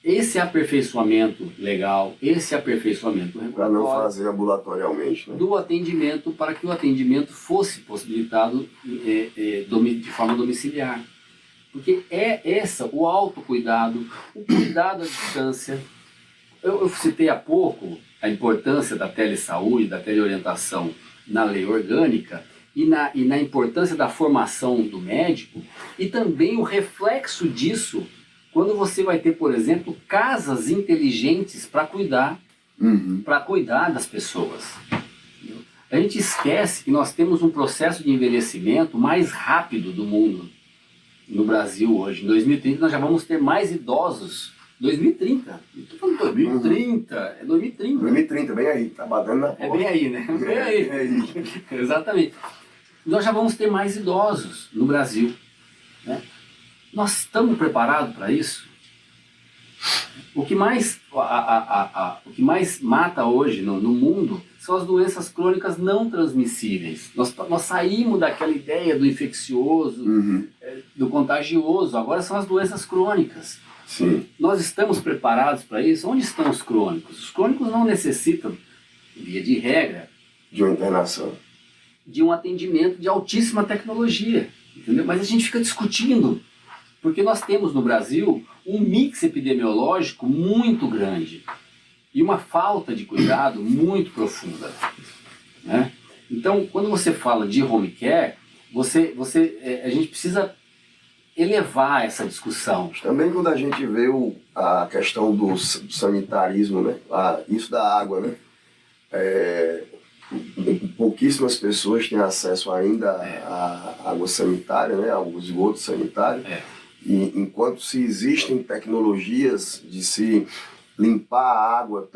esse aperfeiçoamento legal, esse aperfeiçoamento regulatório. Para não fazer ambulatorialmente, né? Do atendimento, para que o atendimento fosse possibilitado de forma domiciliar. Porque o autocuidado, o cuidado à distância. Eu citei há pouco a importância da telesaúde, da teleorientação na lei orgânica e na importância da formação do médico, e também o reflexo disso quando você vai ter, por exemplo, casas inteligentes para cuidar das pessoas. A gente esquece que nós temos um processo de envelhecimento mais rápido do mundo no Brasil hoje. Em 2030 nós já vamos ter mais idosos. 2030. Não estou falando 2030, é 2030. 2030, bem aí, tá batendo na porta. É bem aí, né? Bem aí. Exatamente. Nós já vamos ter mais idosos no Brasil, né? Nós estamos preparados para isso? O que mais, o que mais mata hoje no mundo são as doenças crônicas não transmissíveis. Nós saímos daquela ideia do infeccioso, do contagioso, agora são as doenças crônicas. Sim. Nós estamos preparados para isso? Onde estão os crônicos? Os crônicos não necessitam, via de regra, De uma internação. de um atendimento de altíssima tecnologia, entendeu? Mas a gente fica discutindo, porque nós temos no Brasil um mix epidemiológico muito grande e uma falta de cuidado muito profunda, né? Então, quando você fala de home care, a gente precisa elevar essa discussão. Também quando a gente vê a questão do sanitarismo, né? Isso da água, né? Pouquíssimas pessoas têm acesso ainda à água sanitária, né? Ao esgoto sanitário. E enquanto se existem tecnologias de se limpar a água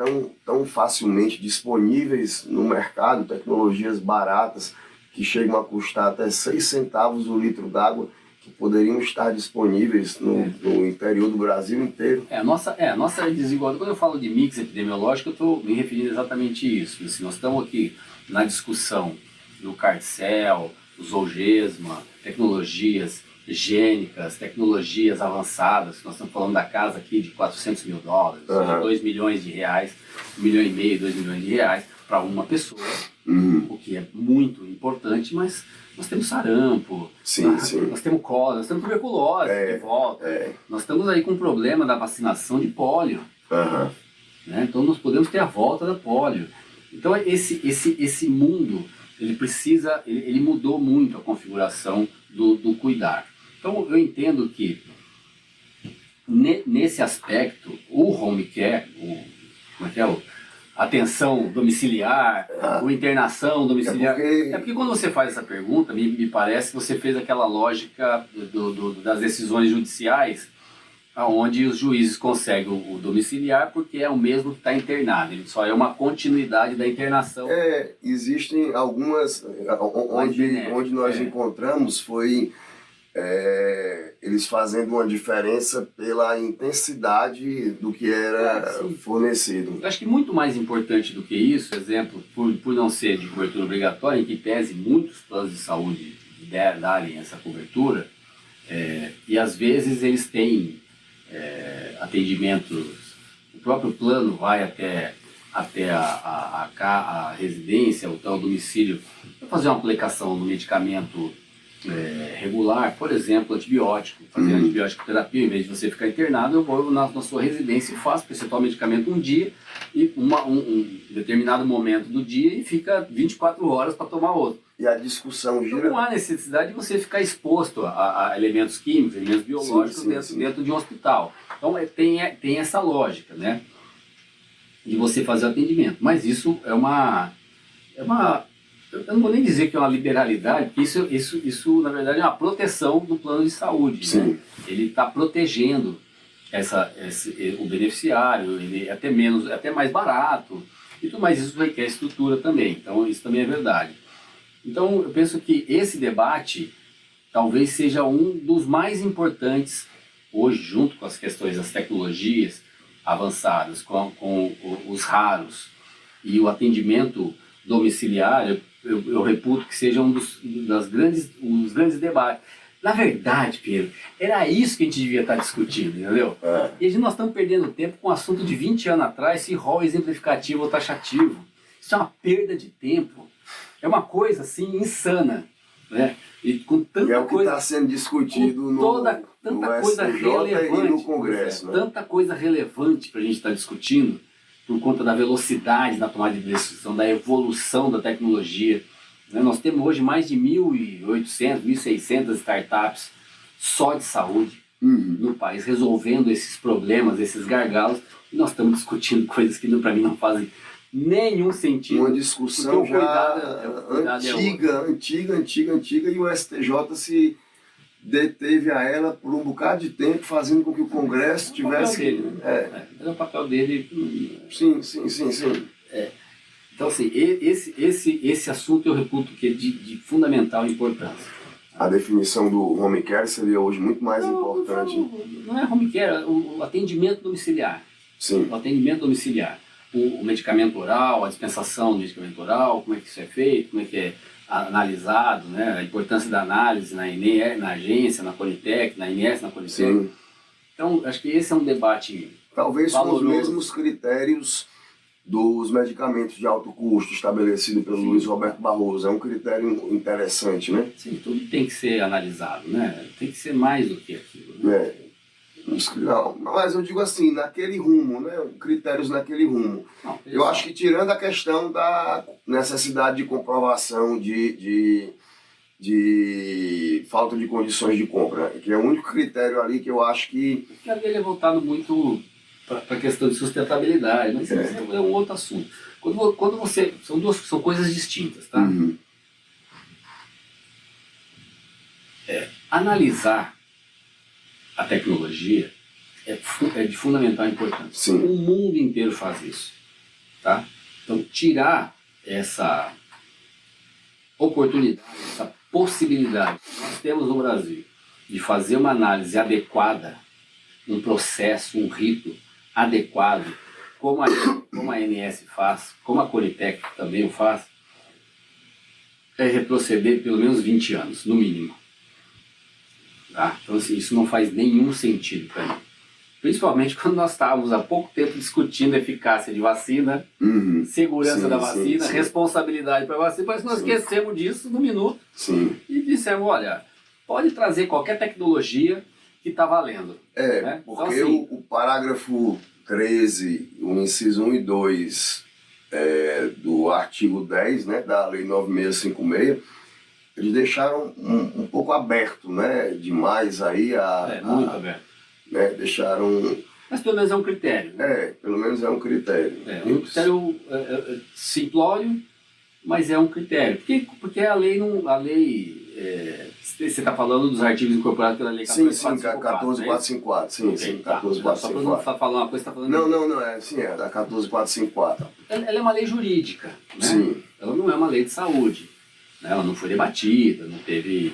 tão facilmente disponíveis no mercado, tecnologias baratas que chegam a custar até 6 centavos o litro d'água, que poderiam estar disponíveis no interior do Brasil inteiro. A nossa desigualdade, quando eu falo de mix epidemiológico, eu estou me referindo exatamente a isso. Assim, nós estamos aqui na discussão do Carcel, do Zolgesma, tecnologias higiênicas, tecnologias avançadas. Nós estamos falando da casa aqui de $400 mil, de 2 milhões de reais, 1,5 milhão, 2 milhões de reais para uma pessoa, o que é muito importante, mas nós temos sarampo, nós temos cólera, nós temos tuberculose de volta, nós estamos aí com o problema da vacinação de pólio, né? Então nós podemos ter a volta da pólio. Então esse mundo, ele mudou muito a configuração do cuidar. Então eu entendo que nesse aspecto, o home care, atenção domiciliar, ou internação domiciliar. Porque quando você faz essa pergunta, me parece que você fez aquela lógica das decisões judiciais, onde os juízes conseguem o domiciliar porque é o mesmo que está internado, ele só é uma continuidade da internação. Existem algumas, onde nós encontramos foi eles fazendo uma diferença pela intensidade do que era fornecido. Eu acho que muito mais importante do que isso, exemplo, por não ser de cobertura obrigatória, em que pese muitos planos de saúde darem essa cobertura, e às vezes eles têm atendimentos, o próprio plano vai até a residência, o tal domicílio, para fazer uma aplicação do medicamento regular, por exemplo, antibiótico, fazer antibiótico terapia, em vez de você ficar internado, eu vou na sua residência e faço, porque você toma medicamento um dia, e um determinado momento do dia, e fica 24 horas para tomar outro. E a discussão gira... Então não há necessidade de você ficar exposto a elementos químicos, elementos biológicos dentro de um hospital. Então tem essa lógica, né, de você fazer o atendimento. Mas isso é uma eu não vou nem dizer que é uma liberalidade, porque isso na verdade é uma proteção do plano de saúde. Né? Ele está protegendo o beneficiário, ele é até mais barato, e tudo mais. Isso requer estrutura também, então isso também é verdade. Então eu penso que esse debate talvez seja um dos mais importantes hoje, junto com as questões das tecnologias avançadas, com os raros e o atendimento domiciliar. Eu reputo que seja um dos grandes debates. Na verdade, Pedro, era isso que a gente devia estar discutindo, entendeu? E nós estamos perdendo tempo com um assunto de 20 anos atrás, se rol exemplificativo ou taxativo. Isso é uma perda de tempo. É uma coisa, assim, insana, né? E com tanta o que está sendo discutido tanta coisa relevante, e no Congresso. Né? Tanta coisa relevante para a gente estar discutindo, por conta da velocidade na tomada de decisão, da evolução da tecnologia. Nós temos hoje mais de 1.800, 1.600 startups só de saúde no país, resolvendo esses problemas, esses gargalos, e nós estamos discutindo coisas que para mim não fazem nenhum sentido. Uma discussão antiga, e o STJ se deteve a ela por um bocado de tempo, fazendo com que o Congresso tivesse... É o papel dele. Sim. Então, assim, esse assunto eu reputo que é de fundamental importância. a definição do home care seria hoje muito mais importante. Não é home care, o atendimento domiciliar. Sim. O atendimento domiciliar. O medicamento oral, a dispensação do medicamento oral, como é que isso é feito, como é que é analisado, né? A importância da análise na agência, na Conitec, na INS, na Conitec. Sim. Então, acho que esse é um debate talvez valoroso. Com os mesmos critérios dos medicamentos de alto custo estabelecido pelo Luiz Roberto Barroso. É um critério interessante, né? Sim, tudo tem que ser analisado, né? Tem que ser mais do que aquilo. Né? Não, mas eu digo assim, naquele rumo, né? Critérios naquele rumo. Não, eu acho que tirando a questão da necessidade de comprovação de falta de condições de compra, que é o único critério ali que eu acho que... Porque a dele é voltado muito para a questão de sustentabilidade, mas isso é um outro assunto. Quando você... São coisas distintas, tá? Uhum. Analisar a tecnologia é de fundamental importância. Sim. O mundo inteiro faz isso, tá? Então, tirar essa oportunidade, essa possibilidade que nós temos no Brasil de fazer uma análise adequada, um processo, um rito adequado, como a ANS faz, como a Conitec também o faz, é retroceder pelo menos 20 anos, no mínimo. Tá? Então, assim, isso não faz nenhum sentido para mim. Principalmente quando nós estávamos há pouco tempo discutindo a eficácia de vacina, segurança da vacina, responsabilidade para a vacina, parece que nós esquecemos disso no minuto e dissemos, olha, pode trazer qualquer tecnologia que está valendo. Né? Porque então, assim, o parágrafo 13, o inciso 1 e 2 do artigo 10, né, da Lei 9656, eles deixaram um pouco aberto, né, demais aí muito aberto. Né, deixaram... Mas pelo menos é um critério. Né? Pelo menos é um critério. É um critério simplório, mas é um critério. Porque a lei não... você está falando dos artigos incorporados pela lei 14454. Sim, 14454. Só para não falar uma coisa, está falando... Não, é da 14454. Ela é uma lei jurídica, né? Sim. Ela não é uma lei de saúde. Né? Ela não foi debatida, não teve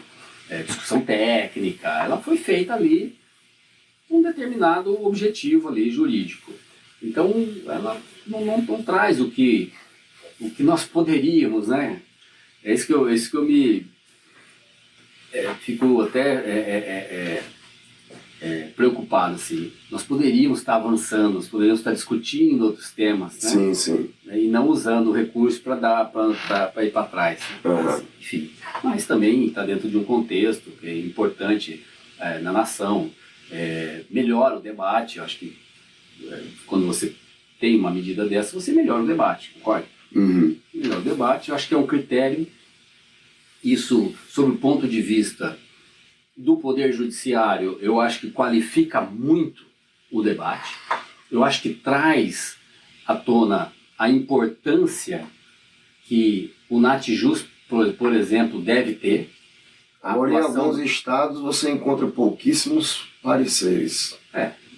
discussão técnica. Ela foi feita ali com um determinado objetivo ali jurídico. Então, ela não traz o que nós poderíamos, né? É isso que eu me... fico até preocupado, assim. Nós poderíamos estar avançando, nós poderíamos estar discutindo outros temas, né? Sim. E não usando o recurso para ir para trás. Né? Enfim, mas também está dentro de um contexto que é importante na nação. Melhora o debate. Eu acho que quando você tem uma medida dessa, você melhora o debate, concorda? Melhora o debate, eu acho que é um critério. Isso, sob o ponto de vista do Poder Judiciário, eu acho que qualifica muito o debate. Eu acho que traz à tona a importância que o Natjust, por exemplo, deve ter. Agora, em alguns estados, você encontra pouquíssimos pareceres.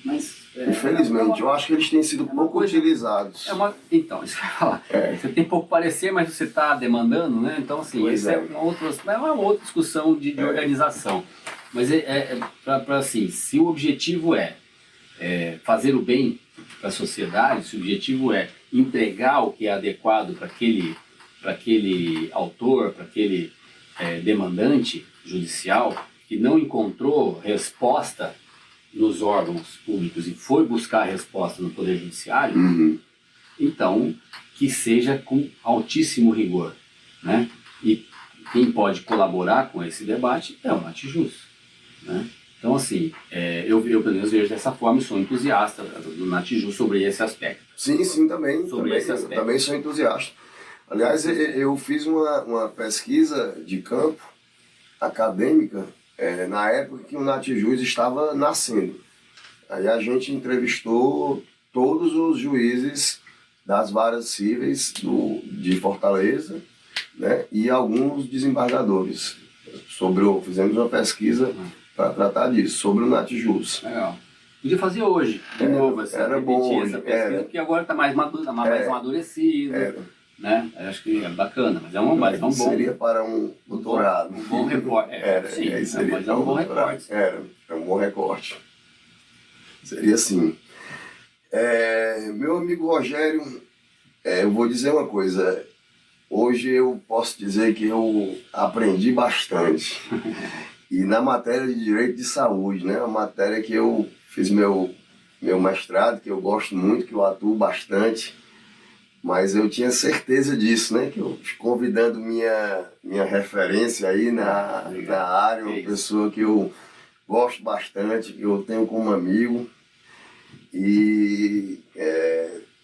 Mas... infelizmente, eu acho que eles têm sido pouco utilizados. Então, isso que eu ia falar. Você tem pouco parecer, mas você está demandando, né? Então, assim, isso é uma outra discussão de organização. Mas assim, se o objetivo é fazer o bem para a sociedade, se o objetivo é entregar o que é adequado para aquele autor, para aquele demandante judicial, que não encontrou resposta nos órgãos públicos e foi buscar a resposta no Poder Judiciário, então que seja com altíssimo rigor, né? E quem pode colaborar com esse debate é o Natjust, né? Então, assim, eu pelo menos vejo dessa forma e sou entusiasta do Natjust sobre esse aspecto. Sim, também. Também sou entusiasta. Aliás, eu fiz uma pesquisa de campo acadêmica na época que o Natjust estava nascendo. Aí a gente entrevistou todos os juízes das varas cíveis de Fortaleza, né, e alguns desembargadores. Fizemos uma pesquisa para tratar disso, sobre o Natjust. Legal. Podia fazer hoje, de novo, assim, era bom, essa pesquisa, porque agora está mais amadurecido, né? Eu acho que é bacana, mas é um bom... Seria para um doutorado. Um bom recorte. Sim, seria mas é um bom recorte. É um bom recorte. Seria assim. Meu amigo Rogério, eu vou dizer uma coisa. Hoje eu posso dizer que eu aprendi bastante. E na matéria de Direito de Saúde, né? Uma matéria que eu fiz meu mestrado, que eu gosto muito, que eu atuo bastante. Mas eu tinha certeza disso, né? Que eu convidando minha referência aí na área, uma pessoa que eu gosto bastante, que eu tenho como amigo. E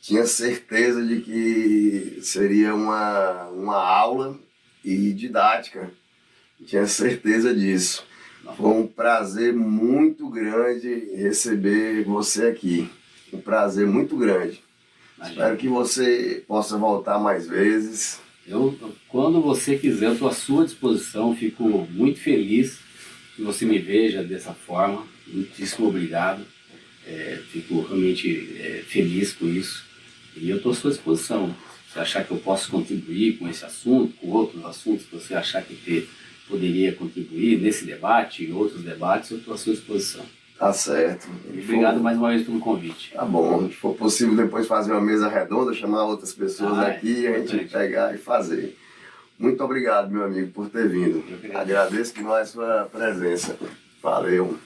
tinha certeza de que seria uma aula e didática. Tinha certeza disso. Foi um prazer muito grande receber você aqui. Um prazer muito grande. Espero que você possa voltar mais vezes. Quando você quiser, eu estou à sua disposição. Fico muito feliz que você me veja dessa forma. Muitíssimo obrigado. Fico realmente feliz com isso. E eu estou à sua disposição. Se você achar que eu posso contribuir com esse assunto, com outros assuntos que você achar que poderia contribuir nesse debate e outros debates, eu estou à sua disposição. Tá certo. Obrigado mais uma vez pelo convite. Tá bom. Se for possível depois fazer uma mesa redonda, chamar outras pessoas aqui e a gente pegar e fazer. Muito obrigado, meu amigo, por ter vindo. Agradeço demais a sua presença. Valeu.